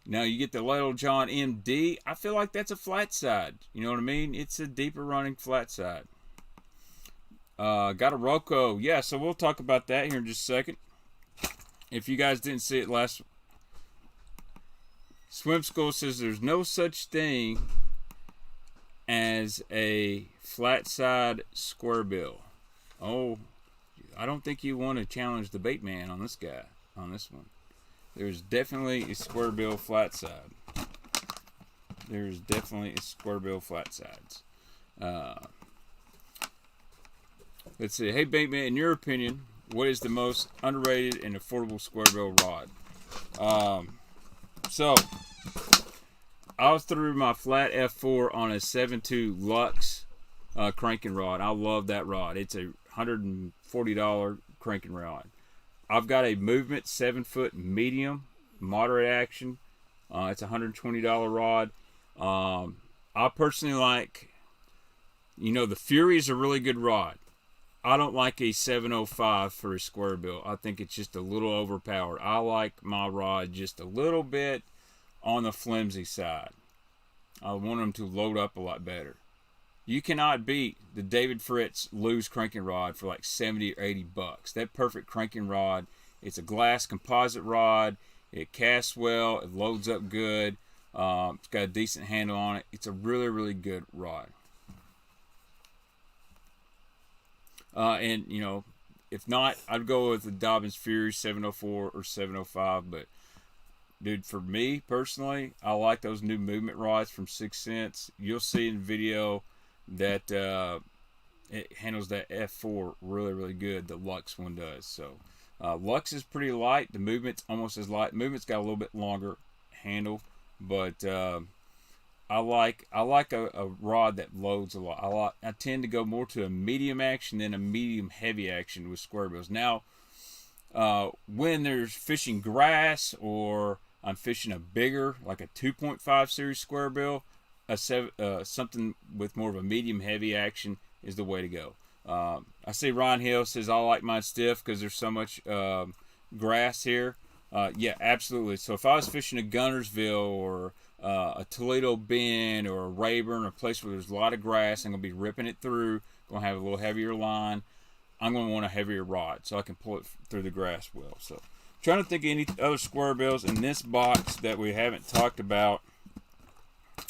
Now you get the Little John MD. I feel like that's a flat side. You know what I mean? It's a deeper running flat side. Got a Rocco. Yeah, so we'll talk about that here in just a second. If you guys didn't see it last, Swim School says there's no such thing as a flat side Squarebill. Oh, I don't think you want to challenge the Baitman on this guy, on this one. There's definitely a Squarebill flat side. There's definitely a Squarebill flat sides. Let's see. Hey, Baitman, in your opinion, what is the most underrated and affordable Squarebill rod? So, I was through my flat F4 on a 7.2 Lux cranking rod. I love that rod. It's a $140 cranking rod. I've got a Movement 7-foot medium moderate action. It's a $120 rod. I personally like, the Fury is a really good rod. I don't like a 705 for a square bill. I think it's just a little overpowered. I like my rod just a little bit on the flimsy side. I want them to load up a lot better. You cannot beat the David Fritz Lew's cranking rod for like 70 or 80 bucks. That perfect cranking rod. It's a glass composite rod. It casts well. It loads up good. It's got a decent handle on it. It's a really, really good rod. And, if not, I'd go with the Dobyns Fury 704 or 705. But, dude, for me personally, I like those new movement rods from 6 Cents. You'll see in video that it handles that F4 really, really good. The Lux one does. So, Lux is pretty light. The movement's almost as light. Movement's got a little bit longer handle. But I like a rod that loads a lot. I tend to go more to a medium action than a medium heavy action with Squarebills. Now, when there's fishing grass or I'm fishing a bigger, like a 2.5 series Squarebill, something with more of a medium heavy action is the way to go. I see Ron Hill says I like mine stiff because there's so much grass here. Yeah, absolutely. So if I was fishing a Gunnersville or a Toledo Bend or a Rayburn, or a place where there's a lot of grass, I'm going to be ripping it through, going to have a little heavier line, I'm going to want a heavier rod so I can pull it through the grass well. So trying to think of any other Squarebills in this box that we haven't talked about.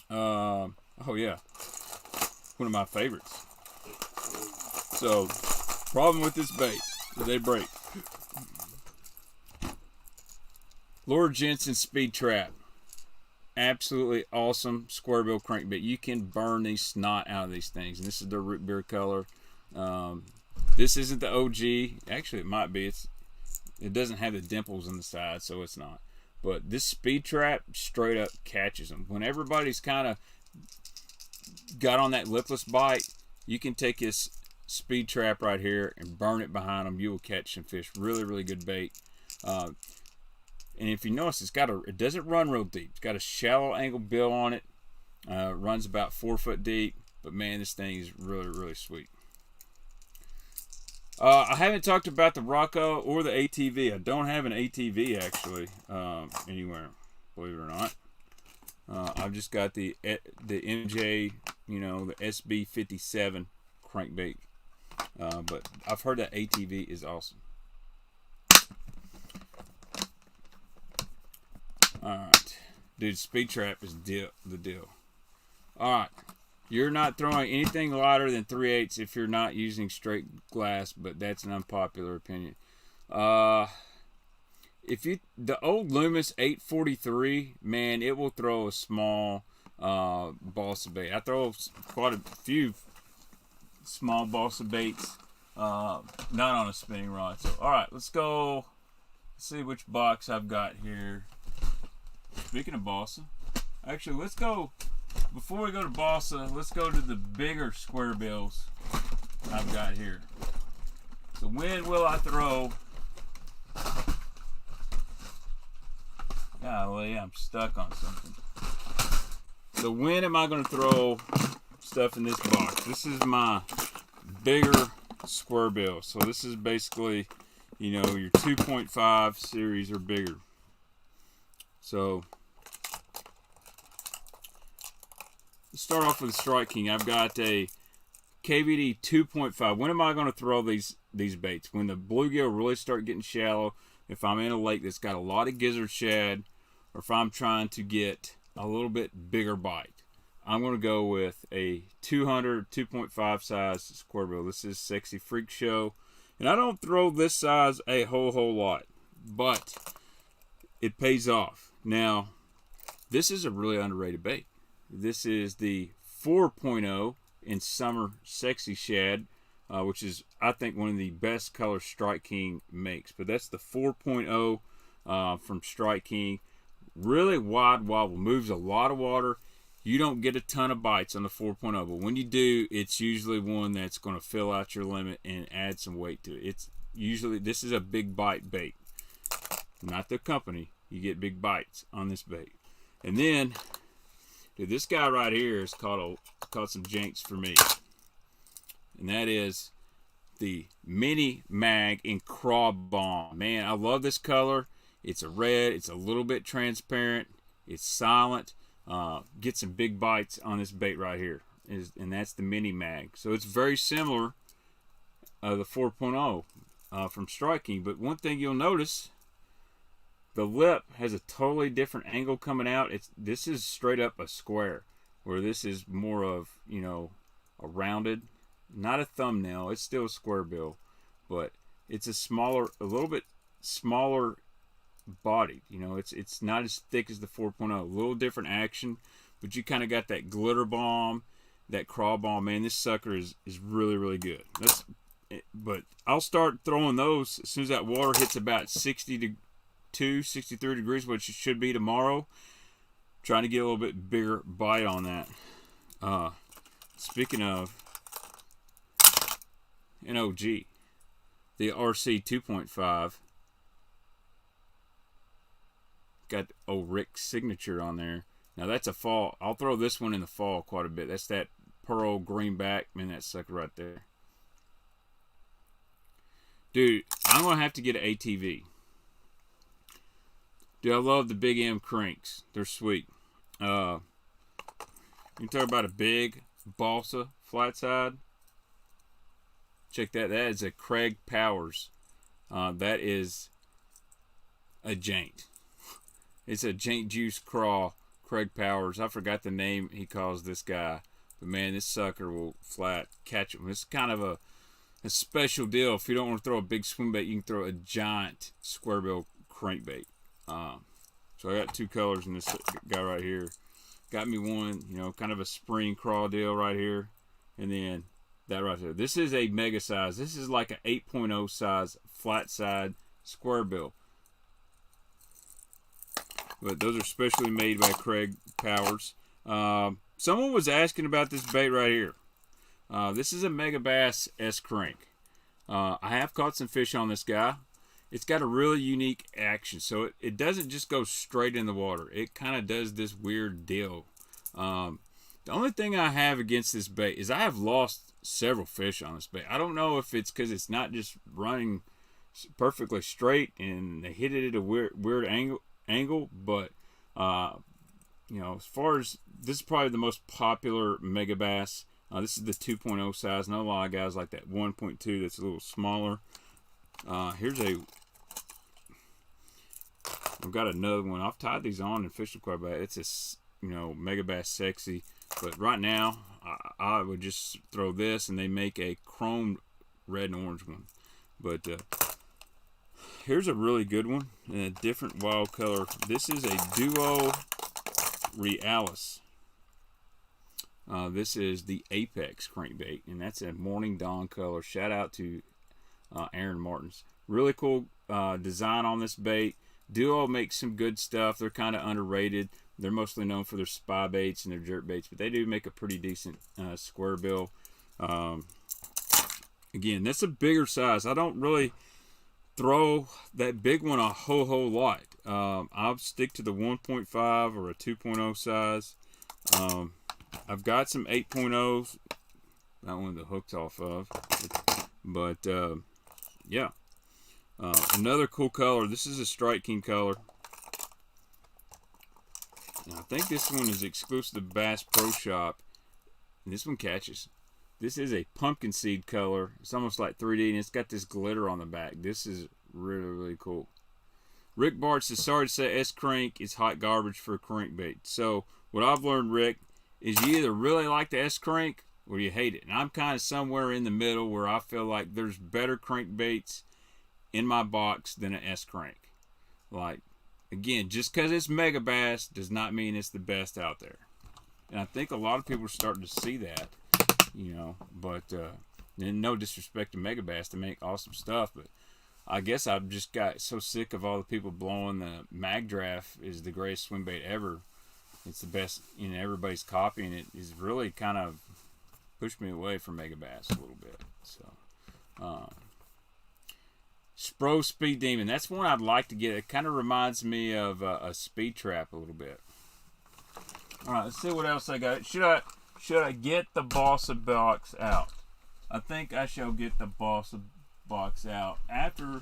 Oh yeah, one of my favorites. So problem with this bait is they break. Laura Jensen Speed Trap. Absolutely awesome Squarebill crankbait. You can burn the snot out of these things. And this is their root beer color. This isn't the OG. Actually, it might be. It doesn't have the dimples on the side, so it's not. But this Speed Trap straight up catches them. When everybody's kind of got on that lipless bite, you can take this Speed Trap right here and burn it behind them. You will catch some fish. Really, really good bait. And if you notice, it doesn't run real deep. It's got a shallow angle bill on it. Runs about 4 foot deep. But man, this thing is really, really sweet. I haven't talked about the Rocco or the ATV. I don't have an ATV actually anywhere, believe it or not. I've just got the MJ, the SB57 crankbait. But I've heard that ATV is awesome. Alright. Dude, Speed Trap is the deal. Alright. You're not throwing anything lighter than 3/8 if you're not using straight glass, but that's an unpopular opinion. The old Loomis 843, man, it will throw a small balsa bait. I throw quite a few small balsa baits, not on a spinning rod. So, alright, let's go. Let's see which box I've got here. Speaking of balsa, actually, let's go, before we go to balsa, let's go to the bigger Squarebills I've got here. So when will I throw? Golly, I'm stuck on something. So when am I going to throw stuff in this box? This is my bigger Squarebill. So this is basically, your 2.5 series or bigger. So let's start off with the Strike King. I've got a KVD 2.5. When am I going to throw these baits? When the bluegill really start getting shallow, if I'm in a lake that's got a lot of gizzard shad, or if I'm trying to get a little bit bigger bite. I'm going to go with a 2.5 size Squarebill. This is Sexy Freak Show. And I don't throw this size a whole lot, but it pays off. Now, this is a really underrated bait. This is the 4.0 in Summer Sexy Shad, which is, I think, one of the best colors Strike King makes. But that's the 4.0 from Strike King. Really wide wobble, moves a lot of water. You don't get a ton of bites on the 4.0, but when you do, it's usually one that's going to fill out your limit and add some weight to it. It's usually, this is a big bite bait. Not the company, you get big bites on this bait. And then, dude, this guy right here has caught some janks for me. And that is the Mini Mag in Craw Bomb. Man, I love this color. It's a red. It's a little bit transparent. It's silent. Get some big bites on this bait right here. And that's the Mini Mag. So it's very similar the 4.0 from Strike King. But one thing you'll notice, the lip has a totally different angle coming out. This is straight up a square, where this is more of, you know, a rounded, not a thumbnail. It's still a square bill, but it's a little bit smaller bodied. You know, it's not as thick as the 4.0. A little different action, but you kind of got that glitter bomb, that craw bomb. Man, this sucker is really, really good. But I'll start throwing those as soon as that water hits about 62, 63 degrees, which it should be tomorrow. Trying to get a little bit bigger bite on that. Speaking of NOG, the RC 2.5 got old Rick's signature on there. Now that's a fall. I'll throw this one in the fall quite a bit. That's that pearl greenback. Man, that sucker right there. Dude, I'm going to have to get an ATV. Dude, I love the Big M cranks. They're sweet. You can talk about a big balsa flat side. Check that. That is a Craig Powers. That is a jank. It's a jank juice craw. Craig Powers. I forgot the name he calls this guy. But man, this sucker will flat catch him. It's kind of a special deal. If you don't want to throw a big swim bait, you can throw a giant squarebill crankbait. So I got two colors in this guy right here. Got me one, you know, kind of a spring craw deal right here. And then that right there. This is a mega size. This is like an 8.0 size flat side squarebill. But those are specially made by Craig Powers. Someone was asking about this bait right here. This is a Mega Bass S crank. I have caught some fish on this guy. It's got a really unique action. So it doesn't just go straight in the water. It kind of does this weird deal. The only thing I have against this bait is I have lost several fish on this bait. I don't know if it's because it's not just running perfectly straight and they hit it at a weird angle, but you know, as far as this is probably the most popular Mega Bass. This is the 2.0 size. Not a lot of guys like that 1.2 that's a little smaller. I've got another one. I've tied these on and fished quite a bit. It's a, you know, Mega Bass Sexy. But right now, I would just throw this, and they make a chrome red and orange one. But here's a really good one in a different wild color. This is a Duo Realis. This is the Apex crankbait, and that's a Morning Dawn color. Shout out to Aaron Martins. Really cool design on this bait. Duo makes some good stuff. They're kind of underrated. They're mostly known for their spy baits and their jerk baits, but they do make a pretty decent square bill. Again, that's a bigger size. I don't really throw that big one a whole lot. I'll stick to the 1.5 or a 2.0 size. I've got some 8.0s. That one the hook's off of. But, yeah. Another cool color. This is a Strike King color. And I think this one is exclusive to Bass Pro Shop. And this one catches. This is a pumpkin seed color. It's almost like 3D, and it's got this glitter on the back. This is really, really cool. Rick Bart says, sorry to say S-Crank is hot garbage for a crankbait. So, what I've learned, Rick, is you either really like the S-Crank or you hate it. And I'm kind of somewhere in the middle where I feel like there's better crankbaits in my box than an S-Crank. Like, again, just because it's Mega Bass does not mean it's the best out there. And I think a lot of people are starting to see that, you know. But, and no disrespect to Mega Bass, to make awesome stuff, but I guess I've just got so sick of all the people blowing the Mag Draft is the greatest swim bait ever. It's the best, you know, everybody's copying it. Is really kind of pushed me away from Mega Bass a little bit. So, Spro Speed Demon. That's one I'd like to get. It kind of reminds me of a Speed Trap a little bit. All right, let's see what else I got. Should I get the Bossa box out? I think I shall get the Bossa box out after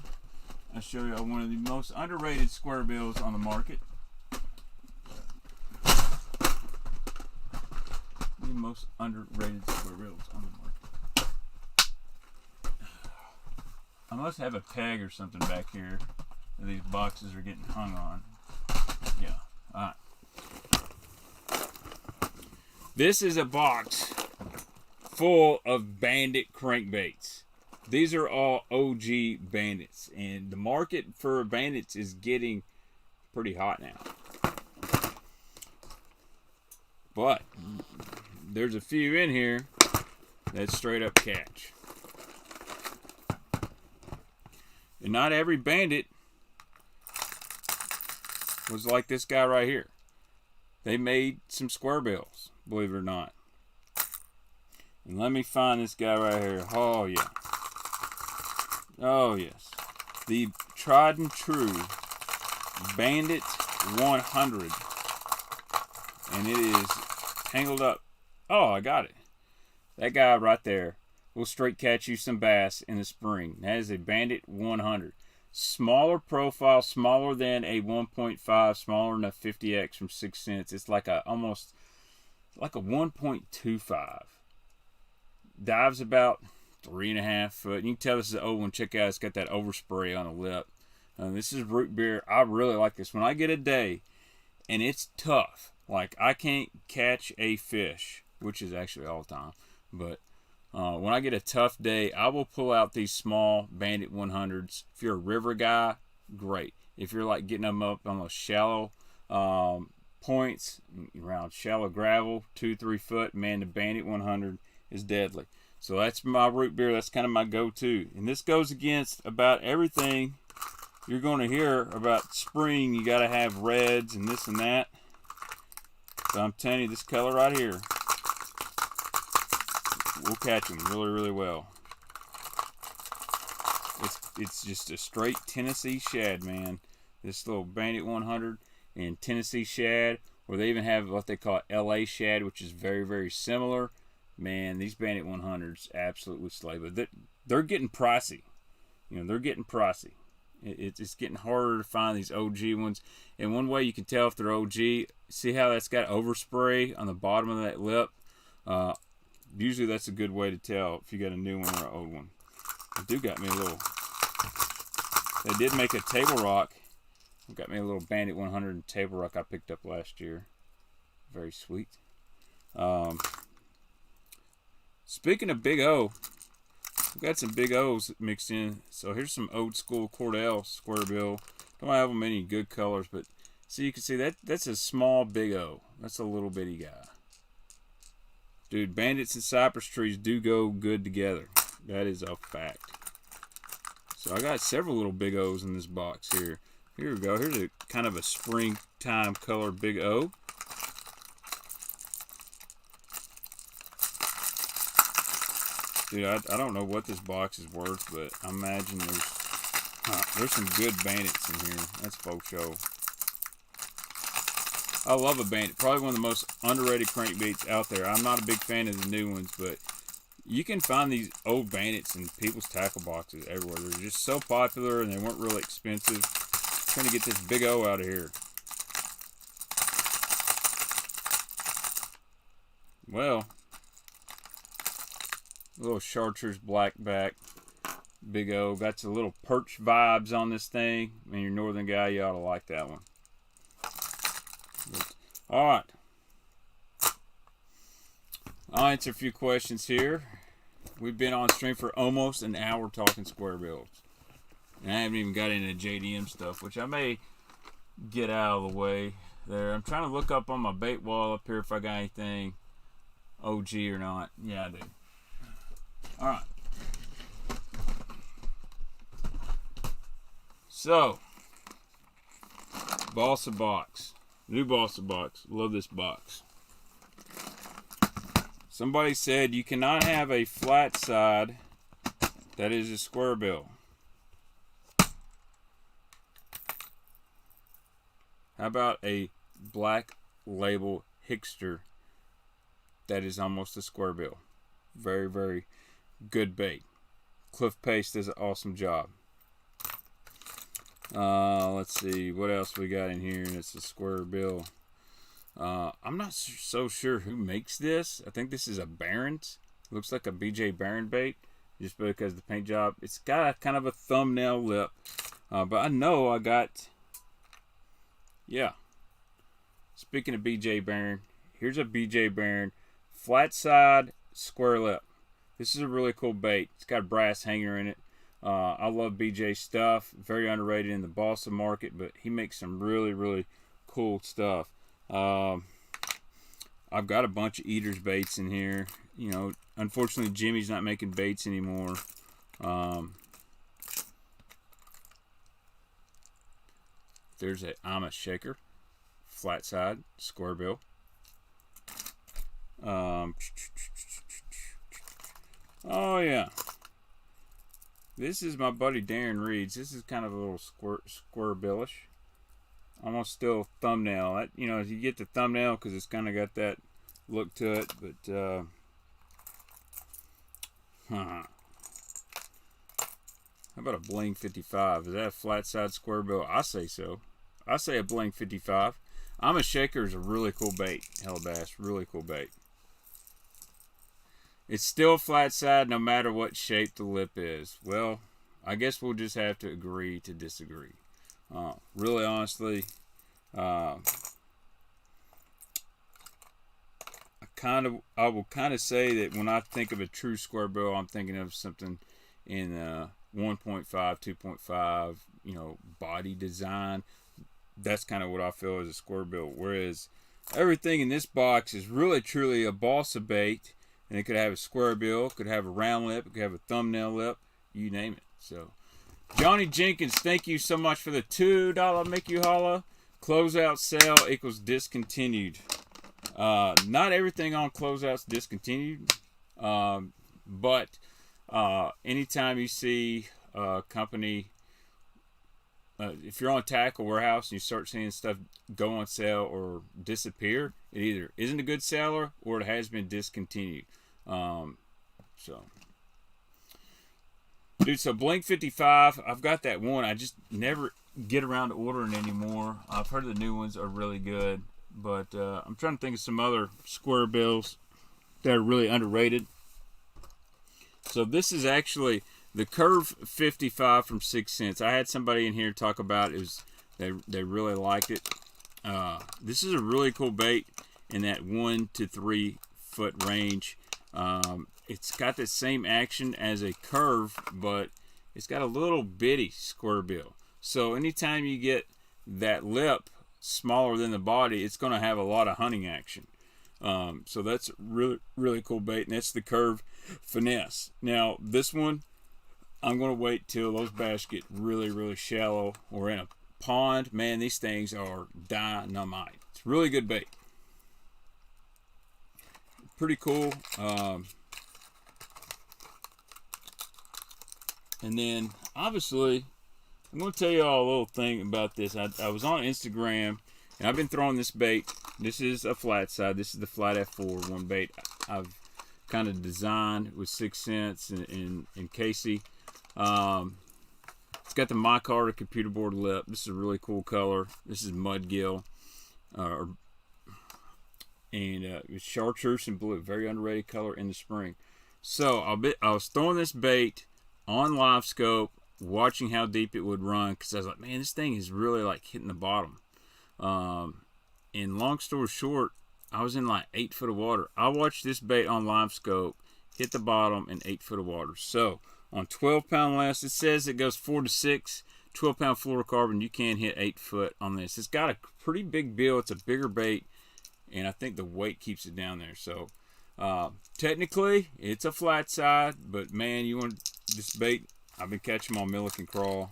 I show you one of the most underrated Squarebills on the market. The most underrated Squarebills on the market. I must have a peg or something back here that these boxes are getting hung on. Yeah. Alright. This is a box full of Bandit crankbaits. These are all OG Bandits, and the market for Bandits is getting pretty hot now. But there's a few in here that's straight up catch. And not every Bandit was like this guy right here. They made some Squarebills, believe it or not. And let me find this guy right here. Oh, yeah. Oh, yes. The tried and true Bandit 100. And it is tangled up. Oh, I got it. That guy right there will straight catch you some bass in the spring. That is a Bandit 100. Smaller profile, smaller than a 1.5, smaller than a 50X from 6 cents. It's like a almost like a 1.25. Dives about 3.5 foot. You can tell this is an old one. Check out, it's got that overspray on the lip. This is root beer. I really like this. When I get a day and it's tough, like I can't catch a fish, which is actually all the time, but when I get a tough day, I will pull out these small Bandit 100s. If you're a river guy, great. If you're like getting them up on those shallow points, around shallow gravel, 2-3 foot, man, the Bandit 100 is deadly. So that's my root beer. That's kind of my go-to. And this goes against about everything you're going to hear about spring. You got to have reds and this and that. So I'm telling you, this color right here will catch them really, really well. It's just a straight Tennessee shad, man. This little Bandit 100 and Tennessee shad, or they even have what they call LA shad, which is very, very similar. Man, these Bandit 100s absolutely slay, but they're getting pricey. You know, they're getting pricey. It's getting harder to find these OG ones. And one way you can tell if they're OG, see how that's got overspray on the bottom of that lip? Usually that's a good way to tell if you got a new one or an old one. They do got me a little... They did make a table rock. Got me a little Bandit 100 table rock I picked up last year. Very sweet. Speaking of Big O, we've got some Big O's mixed in. So here's some old school Cordell Squarebill. Don't have them any good colors, but see, you can see that's a small Big O. That's a little bitty guy. Dude, Bandits and cypress trees do go good together. That is a fact. So I got several little Big O's in this box here. Here we go. Here's a kind of a springtime color Big O. Dude, I don't know what this box is worth, but I imagine there's some good Bandits in here. That's for sure. I love a Bandit. Probably one of the most underrated crankbaits out there. I'm not a big fan of the new ones, but you can find these old Bandits in people's tackle boxes everywhere. They're just so popular, and they weren't really expensive. I'm trying to get this Big O out of here. Well, little chartreuse blackback Big O. Got some little perch vibes on this thing. I mean, you're a northern guy, you ought to like that one. Alright. I'll answer a few questions here. We've been on stream for almost an hour talking Squarebills. And I haven't even got into JDM stuff, which I may get out of the way there. I'm trying to look up on my bait wall up here if I got anything OG or not. Yeah, I do. Alright. So, Bossa box. New Bossa box. Love this box. Somebody said you cannot have a flat side that is a Squarebill. How about a black label Hickster that is almost a squarebill? Very, very good bait. Cliff Pace does an awesome job. Let's see what else we got in here. It's a squarebill. I'm not so sure who makes this. I think this is a Barron's. Looks like a BJ Barron bait, just because the paint job. It's got a kind of a thumbnail lip, but I know I got. Yeah. Speaking of BJ Barron, here's a BJ Barron flat side square lip. This is a really cool bait. It's got a brass hanger in it. I love BJ stuff. Very underrated in the Boston market, but he makes some really, really cool stuff. I've got a bunch of eaters baits in here. You know, unfortunately, Jimmy's not making baits anymore. There's a I'm a Shaker, flat side, square bill. Oh yeah, this is my buddy Darren Reed's. This is kind of a little square billish. Almost still thumbnail. That, you know, you get the thumbnail because it's kind of got that look to it, but how about a Bling 55? Is that a flat side square bill? I say so. I say a Bling 55. I'm a Shaker is a really cool bait. Hellbass, really cool bait. It's still flat side no matter what shape the lip is. Well, I guess we'll just have to agree to disagree. Really honestly, I will kind of say that when I think of a true square bill, I'm thinking of something in 1.5, 2.5, you know, body design. That's kind of what I feel as a square bill. Whereas everything in this box is really truly a balsa bait, and it could have a square bill, could have a round lip, it could have a thumbnail lip, you name it. So, Johnny Jenkins, thank you so much for the $2 Make You Holla. Closeout sale equals discontinued. Not everything on closeout's discontinued, but anytime you see a company, if you're on Tackle Warehouse and you start seeing stuff go on sale or disappear, it either isn't a good seller or it has been discontinued. Dude, so Blink 55, I've got that one. I just never get around to ordering anymore. I've heard the new ones are really good, but I'm trying to think of some other square bills that are really underrated. So this is actually the Curve 55 from 6 Cents. I had somebody in here talk about it. They really liked it. This is a really cool bait in that 1 to 3 foot range. It's got the same action as a Curve, but it's got a little bitty square bill. So anytime you get that lip smaller than the body, it's going to have a lot of hunting action. So that's really, really cool bait, and that's the Curve Finesse. Now, this one, I'm going to wait till those bass get really, really shallow or in a pond. Man, these things are dynamite. It's really good bait. Pretty cool. And then, obviously, I'm going to tell you all a little thing about this. I was on Instagram, and I've been throwing this bait. This is a flat side. This is the Flat F4 one bait I've kind of designed with 6 Cents and Casey. It's got the micarta computer board lip. This is a really cool color. This is mudgill. And it's chartreuse and blue. Very underrated color in the spring. So I was throwing this bait on live scope, watching how deep it would run, because I was like, man, this thing is really like hitting the bottom. And long story short, I was in like 8 foot of water. I watched this bait on live scope hit the bottom in 8 foot of water. So on 12-pound last, it says it goes 4 to 6, 12-pound fluorocarbon. You can hit 8 foot on this. It's got a pretty big bill. It's a bigger bait, and I think the weight keeps it down there. So technically, it's a flat side, but man, you want this bait? I've been catching them on Milliken Crawl.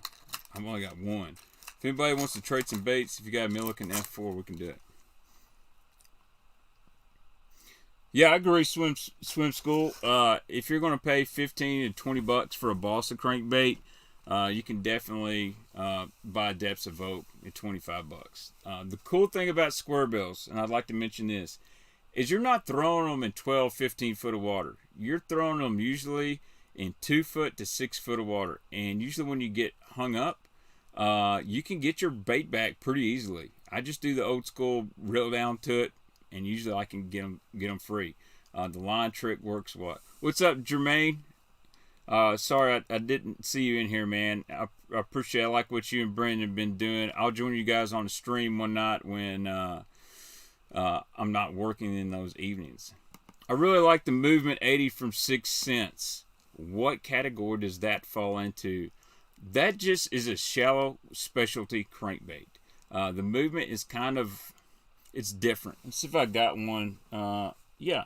I've only got one. If anybody wants to trade some baits, if you got a Milliken F4, we can do it. Yeah, I agree, Swim School. If you're going to pay $15 to $20 for a balsa crankbait, you can definitely buy depths of oak at $25. The cool thing about Squarebills, and I'd like to mention this, is you're not throwing them in 12, 15 foot of water. You're throwing them usually in 2 foot to 6 foot of water. And usually when you get hung up, you can get your bait back pretty easily. I just do the old school reel down to it, and usually I can get them free. The line trick works. What's up, Jermaine? Sorry I didn't see you in here, man. I appreciate it. I like what you and Brendan have been doing. I'll join you guys on the stream one night when I'm not working in those evenings. I really like the Movement 80 from 6 Cents. What category does that fall into? That just is a shallow specialty crankbait. The Movement is it's different. Let's see if I got one. Yeah.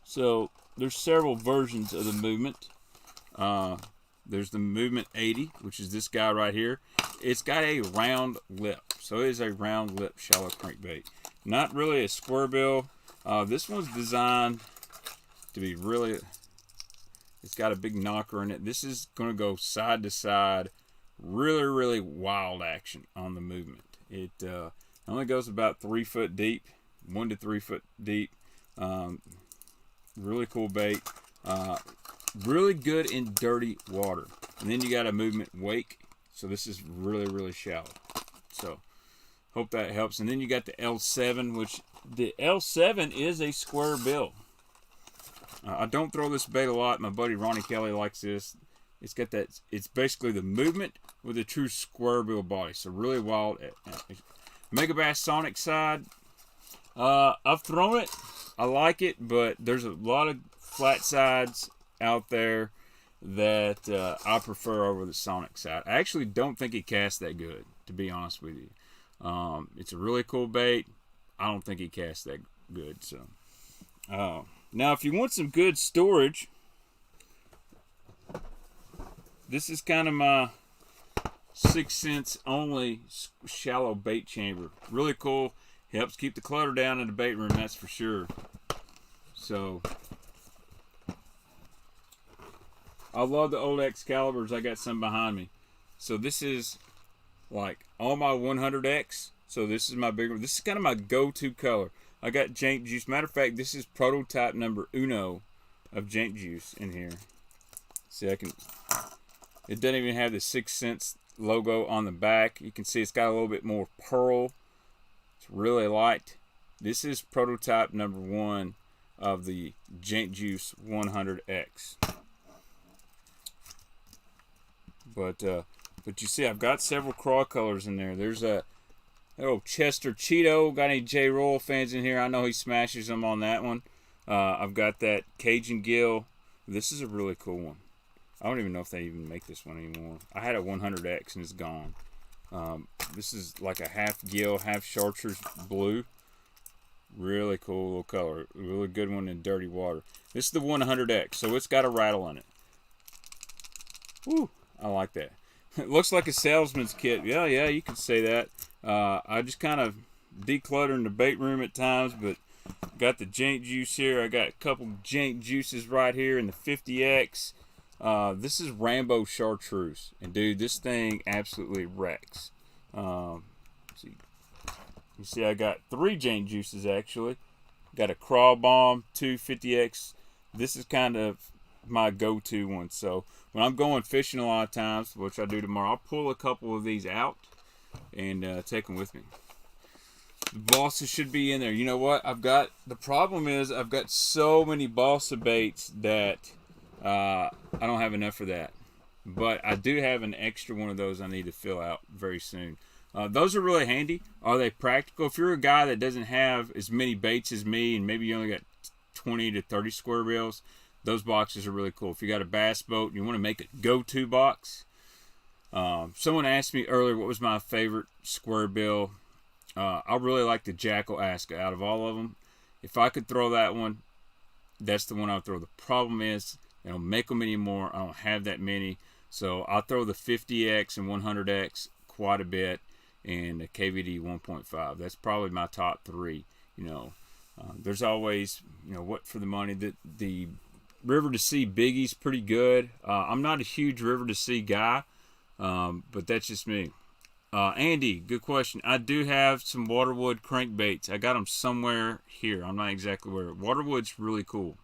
So there's several versions of the Movement. There's the Movement 80, which is this guy right here. It's got a round lip. So it is a round lip shallow crankbait. Not really a squarebill. This one's designed to be really... It's got a big knocker in it. This is going to go side to side. Really, really wild action on the Movement. It only goes about 3 foot deep. 1 to 3 foot deep. Really cool bait. Really good in dirty water. And then you got a Movement Wake. So this is really, really shallow. So hope that helps. And then you got the L7, which the L7 is a square bill. I don't throw this bait a lot. My buddy Ronnie Kelly likes this. It's got that. It's basically the Movement with a true square bill body. So really wild. Megabass Sonic side. I've thrown it. I like it, but there's a lot of flat sides out there that I prefer over the Sonic side. I actually don't think it casts that good, to be honest with you. It's a really cool bait. I don't think it casts that good. So now, if you want some good storage, this is kind of my 6 cents only shallow bait chamber. Really cool. Helps keep the clutter down in the bait room, that's for sure. So I love the old Excaliburs. I got some behind me. So this is like all my 100X. So this is my bigger. This is kind of my go-to color. I got Jank Juice. Matter of fact, this is prototype number uno of Jank Juice in here. See, it doesn't even have the 6 cents logo on the back. You can see it's got a little bit more pearl. It's really light. This is prototype number 1 of the Jank Juice 100X. But you see, I've got several craw colors in there. There's a Chester Cheeto. Got any J Roll fans in here? I know he smashes them on that one. I've got that Cajun Gill. This is a really cool one. I don't even know if they even make this one anymore. I had a 100X and it's gone. This is like a half gill, half chartreuse blue. Really cool little color. Really good one in dirty water. This is the 100X, so it's got a rattle in it. Woo, I like that. It looks like a salesman's kit. Yeah, you could say that. I just kind of decluttering the bait room at times, but got the Jank Juice here. I got a couple Jank Juices right here in the 50X. This is Rambo Chartreuse. And dude, this thing absolutely wrecks. You see I got 3 Jank Juices actually. Got a Craw Bomb, 2 50X. This is kind of my go-to one. So when I'm going fishing a lot of times, which I do tomorrow, I'll pull a couple of these out and take them with me. The balsa should be in there. You know what? The problem is I've got so many balsa baits that I don't have enough for that. But I do have an extra one of those I need to fill out very soon. Those are really handy. Are they practical? If you're a guy that doesn't have as many baits as me and maybe you only got 20 to 30 square bills, those boxes are really cool. If you got a bass boat and you want to make a go-to box. Someone asked me earlier what was my favorite square bill. I really like the Jackal Aska out of all of them. If I could throw that one, that's the one I would throw. The problem is they don't make them anymore. I don't have that many. So I'll throw the 50X and 100X quite a bit, and the KVD 1.5. That's probably my top 3. There's always, what for the money. The River to Sea Biggie's pretty good. I'm not a huge River to Sea guy. But that's just me. Andy, good question. I do have some waterwood crankbaits. I got them somewhere here. I'm not exactly where. Waterwood's really cool.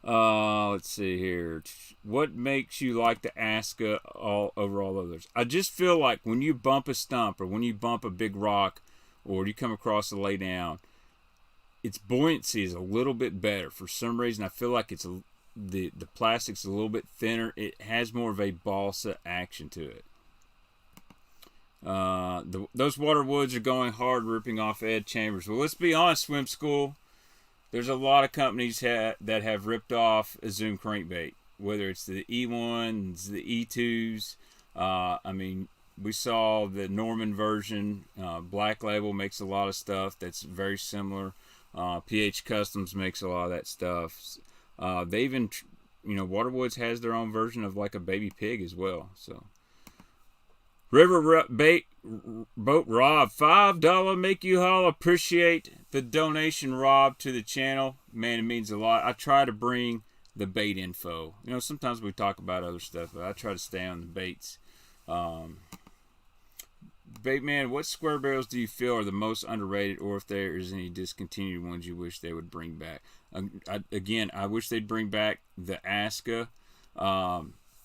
Let's see here. What makes you like the Aska all over all others? I just feel like when you bump a stump or when you bump a big rock or you come across a lay down, its buoyancy is a little bit better. For some reason, I feel like the plastic's a little bit thinner. It has more of a balsa action to it. Those water woods are going hard, ripping off Ed Chambers. Well, let's be honest, Swim School. There's a lot of companies that have ripped off a Zoom crankbait, whether it's the E1s, the E2s. I mean, we saw the Norman version. Black Label makes a lot of stuff that's very similar. PH Customs makes a lot of that stuff. They even, Waterwoods has their own version of like a baby pig as well. So, River Bait Boat Rob, $5 make you holler. Appreciate the donation, Rob, to the channel. Man, it means a lot. I try to bring the bait info. Sometimes we talk about other stuff, but I try to stay on the baits. Baitman, what Squarebills do you feel are the most underrated, or if there is any discontinued ones you wish they would bring back? I wish they'd bring back the Aska.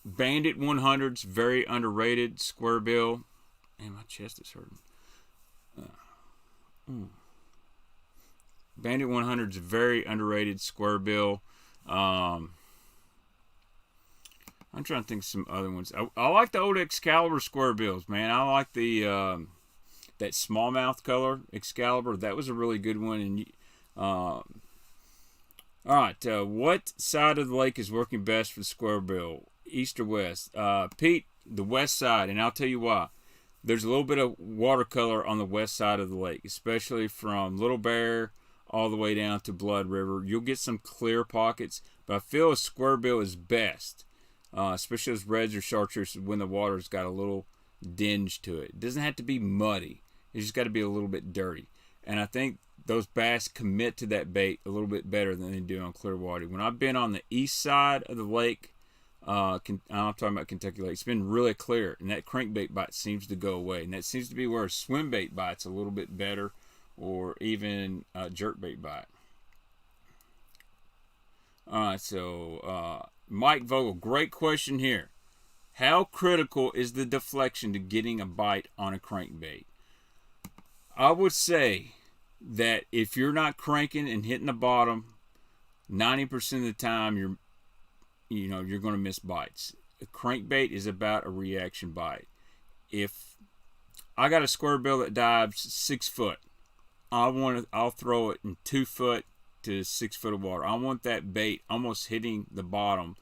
Bandit 100's very underrated Squarebill. Man, my chest is hurting. Bandit 100's very underrated Squarebill. I'm trying to think of some other ones. I like the old Excalibur Squarebills, man. I like the that smallmouth color Excalibur. That was a really good one. And all right, what side of the lake is working best for the Squarebill? East or west? Pete, the west side, and I'll tell you why. There's a little bit of watercolor on the west side of the lake, especially from Little Bear all the way down to Blood River. You'll get some clear pockets, but I feel a Squarebill is best, especially those reds or chartreuse when the water's got a little dinge to it. It doesn't have to be muddy. It's just got to be a little bit dirty. And I think those bass commit to that bait a little bit better than they do on clear water. When I've been on the east side of the lake, I'm talking about Kentucky Lake, it's been really clear, and that crankbait bite seems to go away. And that seems to be where a swim bait bite's a little bit better, or even a jerkbait bite. All right, so Mike Vogel, great question here. How critical is the deflection to getting a bite on a crankbait? I would say that if you're not cranking and hitting the bottom, 90% of the time you're going to miss bites. A crankbait is about a reaction bite. If I got a Squarebill that dives 6 foot, I'll throw it in 2 foot to 6 foot of water. I want that bait almost hitting the bottom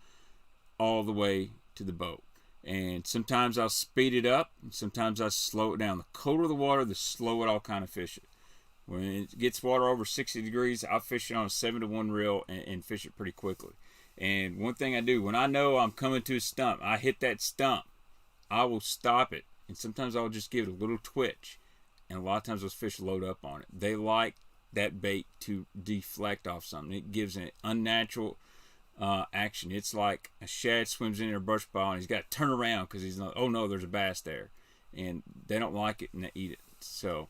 all the way to the boat. And sometimes I'll speed it up, and sometimes I'll slow it down. The colder the water, the slower I'll kind of fish it. When it gets water over 60 degrees, I'll fish it on a 7-to-1 reel and fish it pretty quickly. And one thing I do, when I know I'm coming to a stump, I hit that stump, I will stop it. And sometimes I'll just give it a little twitch. And a lot of times those fish load up on it. They like that bait to deflect off something. It gives an unnatural action. It's like a shad swims in a brush pile and he's got to turn around because he's not, oh no, there's a bass there. And they don't like it and they eat it. So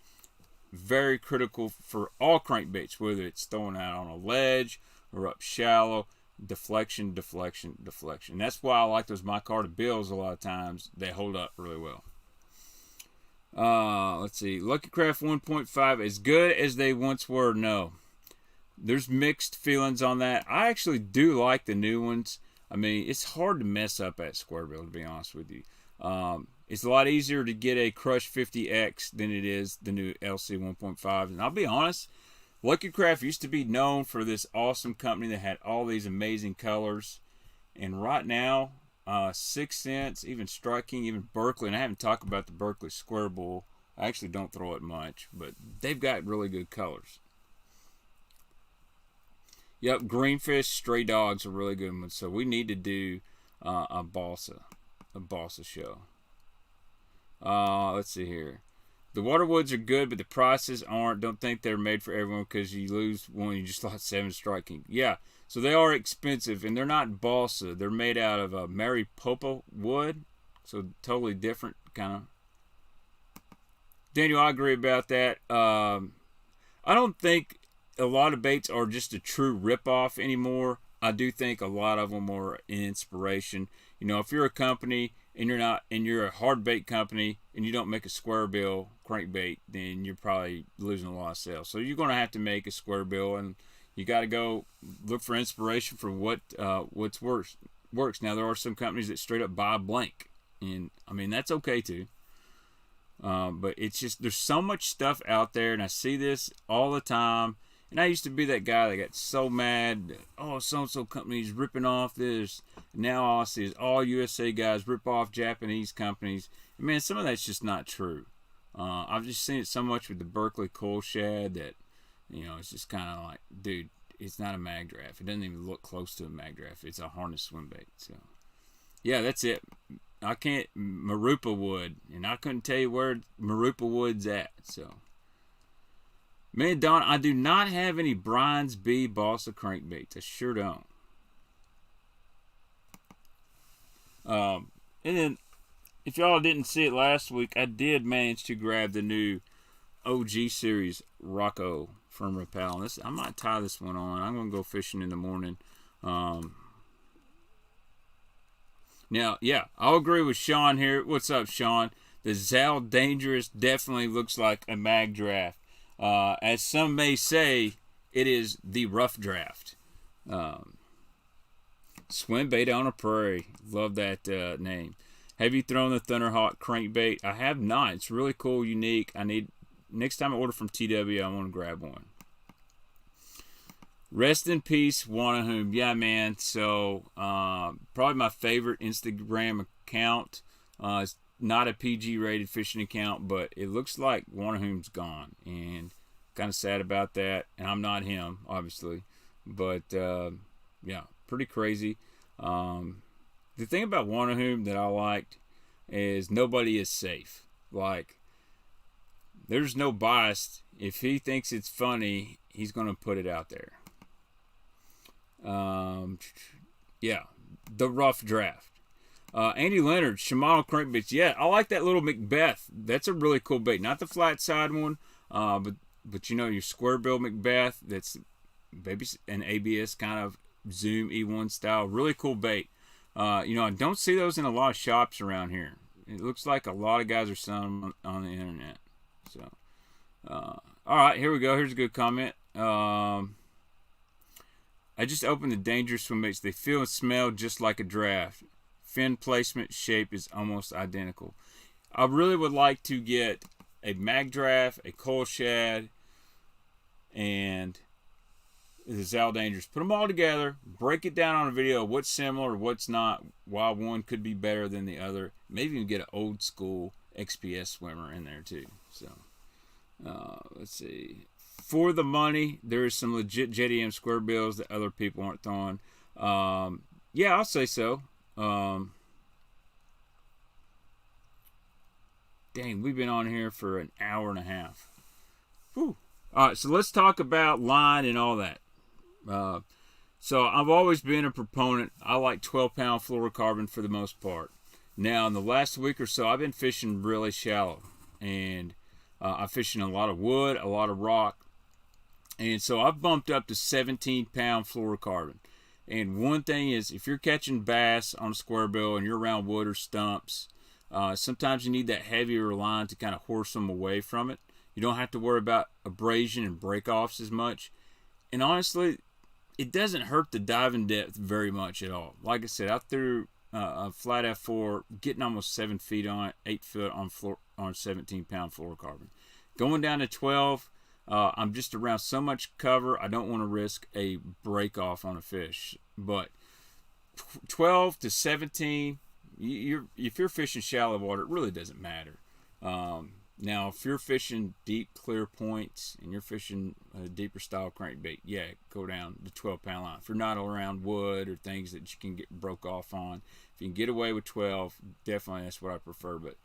very critical for all crankbaits, whether it's throwing out on a ledge or up shallow. Deflection. That's why I like those micarta bills a lot of times. They hold up really well. Let's see. Lucky Craft 1.5, as good as they once were, no. There's mixed feelings on that. I actually do like the new ones. I mean, it's hard to mess up at Squarebill, to be honest with you. It's a lot easier to get a Crush 50X than it is the new LC 1.5. And I'll be honest, Lucky Craft used to be known for this awesome company that had all these amazing colors. And right now, 6 Sense, even Striking, even Berkeley, and I haven't talked about the Berkeley Squarebill. I actually don't throw it much, but they've got really good colors. Yep, Greenfish, Stray Dogs are really good ones. So we need to do a balsa show. Let's see here. The Waterwoods are good, but the prices aren't. Don't think they're made for everyone because you lose one, you just lost 7 Striking. Yeah, So they are expensive, and they're not balsa. They're made out of Mariposa wood, so totally different kind of. Daniel, I agree about that. I don't think a lot of baits are just a true rip-off anymore. I do think a lot of them are an inspiration. You know, if you're a company and you're a hard bait company and you don't make a Squarebill crankbait, then you're probably losing a lot of sales. So you're going to have to make a Squarebill, and you got to go look for inspiration for what's works. Now there are some companies that straight up buy a blank, and I mean that's okay too. But it's just there's so much stuff out there, and I see this all the time. And I used to be that guy that got so mad that, oh, so-and-so company's ripping off this. Now all I see is all USA guys rip off Japanese companies. And man, some of that's just not true. I've just seen it so much with the Berkeley coal shad that, you know, it's just kind of like, dude, it's not a mag draft. It doesn't even look close to a mag draft. It's a harness swim bait. So, yeah, that's it. I can't, Marupa wood, and I couldn't tell you where Marupa wood's at, so. Man, Don, I do not have any Brian's B balsa crankbaits. I sure don't. And then, if y'all didn't see it last week, I did manage to grab the new OG series Rocco from Rappel. I might tie this one on. I'm going to go fishing in the morning. Now, yeah, I'll agree with Sean here. What's up, Sean? The Zal Dangerous definitely looks like a mag draft. As some may say, it is the rough draft. Swim bait on a prairie. Love that name. Have you thrown the Thunderhawk crankbait? I have not. It's really cool, unique. Next time I order from TW, I want to grab one. Rest in peace, Wanahum. Yeah, man. So, probably my favorite Instagram account. It's not a PG-rated fishing account, but it looks like Wanahum's gone. And kind of sad about that. And I'm not him, obviously. But, yeah, pretty crazy. The thing about Wanahum that I liked is nobody is safe. Like, there's no bias. If he thinks it's funny, he's going to put it out there. Yeah, the rough draft. Andy Leonard, Shimano crankbaits. Yeah, I like that little Macbeth. That's a really cool bait. Not the flat side one, but you know, your Squarebill Macbeth. That's maybe an ABS kind of Zoom E1 style. Really cool bait. You know, I don't see those in a lot of shops around here. It looks like a lot of guys are selling them on the internet. So, all right, here we go. Here's a good comment. I just opened the Dangerous swim baits. They feel and smell just like a draft. Fin placement shape is almost identical. I really would like to get a mag draft, a coal shad, and the Zal Dangerous. Put them all together, break it down on a video, what's similar, what's not, why one could be better than the other. Maybe even get an old school XPS swimmer in there too. So, let's see. For the money, there is some legit JDM Squarebills that other people aren't throwing. Yeah, I'll say so. Dang, we've been on here for an hour and a half. Whew. All right, so let's talk about line and all that. So I've always been a proponent. I like 12-pound fluorocarbon for the most part. Now, in the last week or so, I've been fishing really shallow. And I'm fishing a lot of wood, a lot of rock. And so I've bumped up to 17-pound fluorocarbon. And one thing is, if you're catching bass on a Squarebill and you're around wood or stumps, sometimes you need that heavier line to kind of horse them away from it. You don't have to worry about abrasion and break-offs as much. And honestly, it doesn't hurt the diving depth very much at all. Like I said, I threw a flat F4, getting almost 7 feet on it, 8 foot on 17-pound fluorocarbon. Going down to 12, I'm just around so much cover, I don't want to risk a break-off on a fish. But 12 to 17, if you're fishing shallow water, it really doesn't matter. Now, if you're fishing deep, clear points, and you're fishing a deeper style crankbait, yeah, go down the 12-pound line. If you're not around wood or things that you can get broke off on, if you can get away with 12, definitely that's what I prefer. But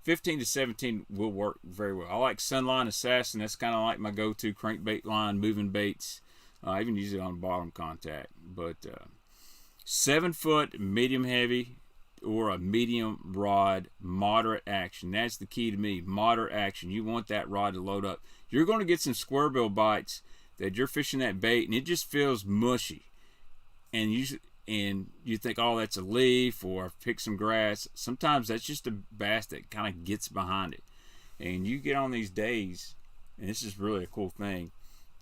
15 to 17 will work very well. I like Sunline Assassin. That's kind of like my go-to crankbait line, moving baits. I even use it on bottom contact. But 7 foot medium heavy or a medium rod, moderate action. That's the key to me. Moderate action. You want that rod to load up. You're going to get some squarebill bites that you're fishing that bait and it just feels mushy. And you think, oh, that's a leaf or I've picked some grass. Sometimes that's just a bass that kind of gets behind it. And you get on these days, and this is really a cool thing,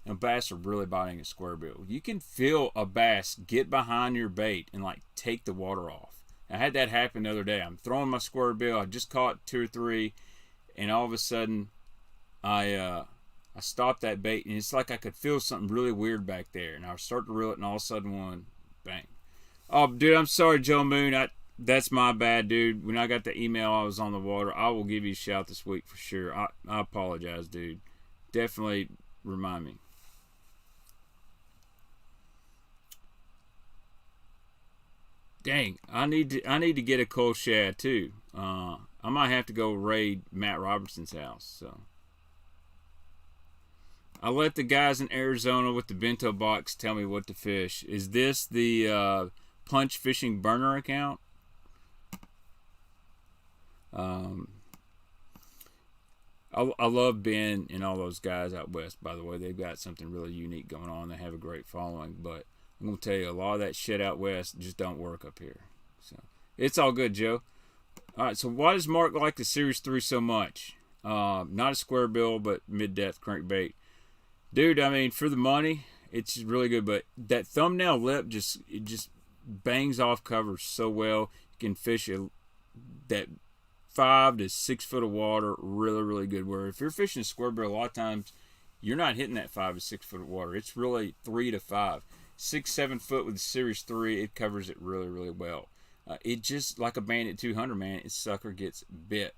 and bass are really biting a squarebill. You can feel a bass get behind your bait and like take the water off. I had that happen the other day. I'm throwing my squarebill. I just caught 2 or 3, and all of a sudden, I stopped that bait, and it's like I could feel something really weird back there. And I start to reel it, and all of a sudden, one, bang. Oh, dude, I'm sorry, Joe Moon. That's my bad, dude. When I got the email, I was on the water. I will give you a shout this week for sure. I apologize, dude. Definitely remind me. Dang, I need to get a cold shad too. I might have to go raid Matt Robertson's house. So I let the guys in Arizona with the bento box tell me what to fish. Is this the Punch Fishing burner account? I love Ben and all those guys out west. By the way, they've got something really unique going on. They have a great following, but I'm going to tell you, a lot of that shit out west just don't work up here. So it's all good, Joe. All right, so why does Mark like the Series 3 so much? Not a square bill, but mid-depth crankbait. Dude, I mean, for the money, it's really good, but that thumbnail lip just bangs off cover so well. You can fish that 5 to 6 foot of water really, really good. Where if you're fishing a square bill, a lot of times you're not hitting that 5 to 6 foot of water. It's really 3 to 5. 6, 7 foot with the Series 3, it covers it really, really well. It just like a Bandit 200, man. Its sucker gets bit.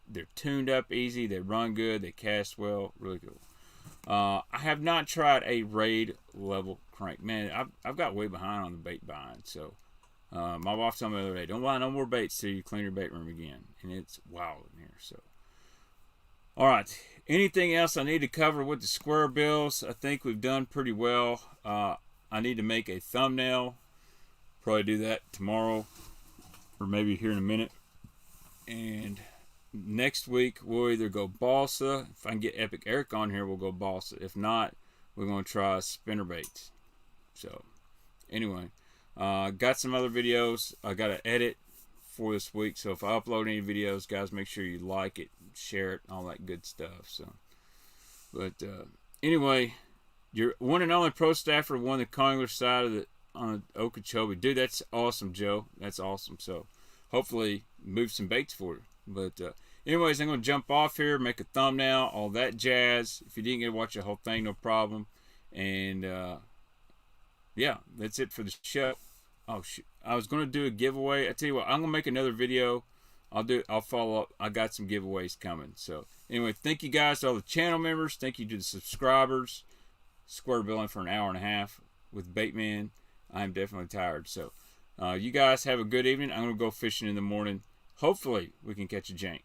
They're tuned up easy. They run good. They cast well. Really cool. I have not tried a raid level crank. Man, I've got way behind on the bait buying. So my wife told me the other day, don't buy no more baits till you clean your bait room again. And it's wild in here. So, all right. Anything else I need to cover with the Squarebills? I think we've done pretty well. I need to make a thumbnail. Probably do that tomorrow or maybe here in a minute. And next week we'll either go balsa. If I can get Epic Eric on here, we'll go balsa. If not, we're going to try spinnerbaits. So anyway, got some other videos I got to edit for this week. So if I upload any videos, guys, make sure you like it, share it, all that good stuff. So, but anyway, your one and only pro staffer won the Kongler side on Okeechobee. Dude, that's awesome, Joe. That's awesome. So hopefully move some baits for you. But anyways, I'm going to jump off here, make a thumbnail, all that jazz. If you didn't get to watch the whole thing, no problem. And yeah, that's it for the show. Oh, shoot. I was going to do a giveaway. I tell you what, I'm going to make another video. I'll follow up. I got some giveaways coming. So anyway, thank you guys to all the channel members. Thank you to the subscribers. Square billing for an hour and a half with Baitman. I'm definitely tired. So you guys have a good evening. I'm going to go fishing in the morning. Hopefully we can catch a jank.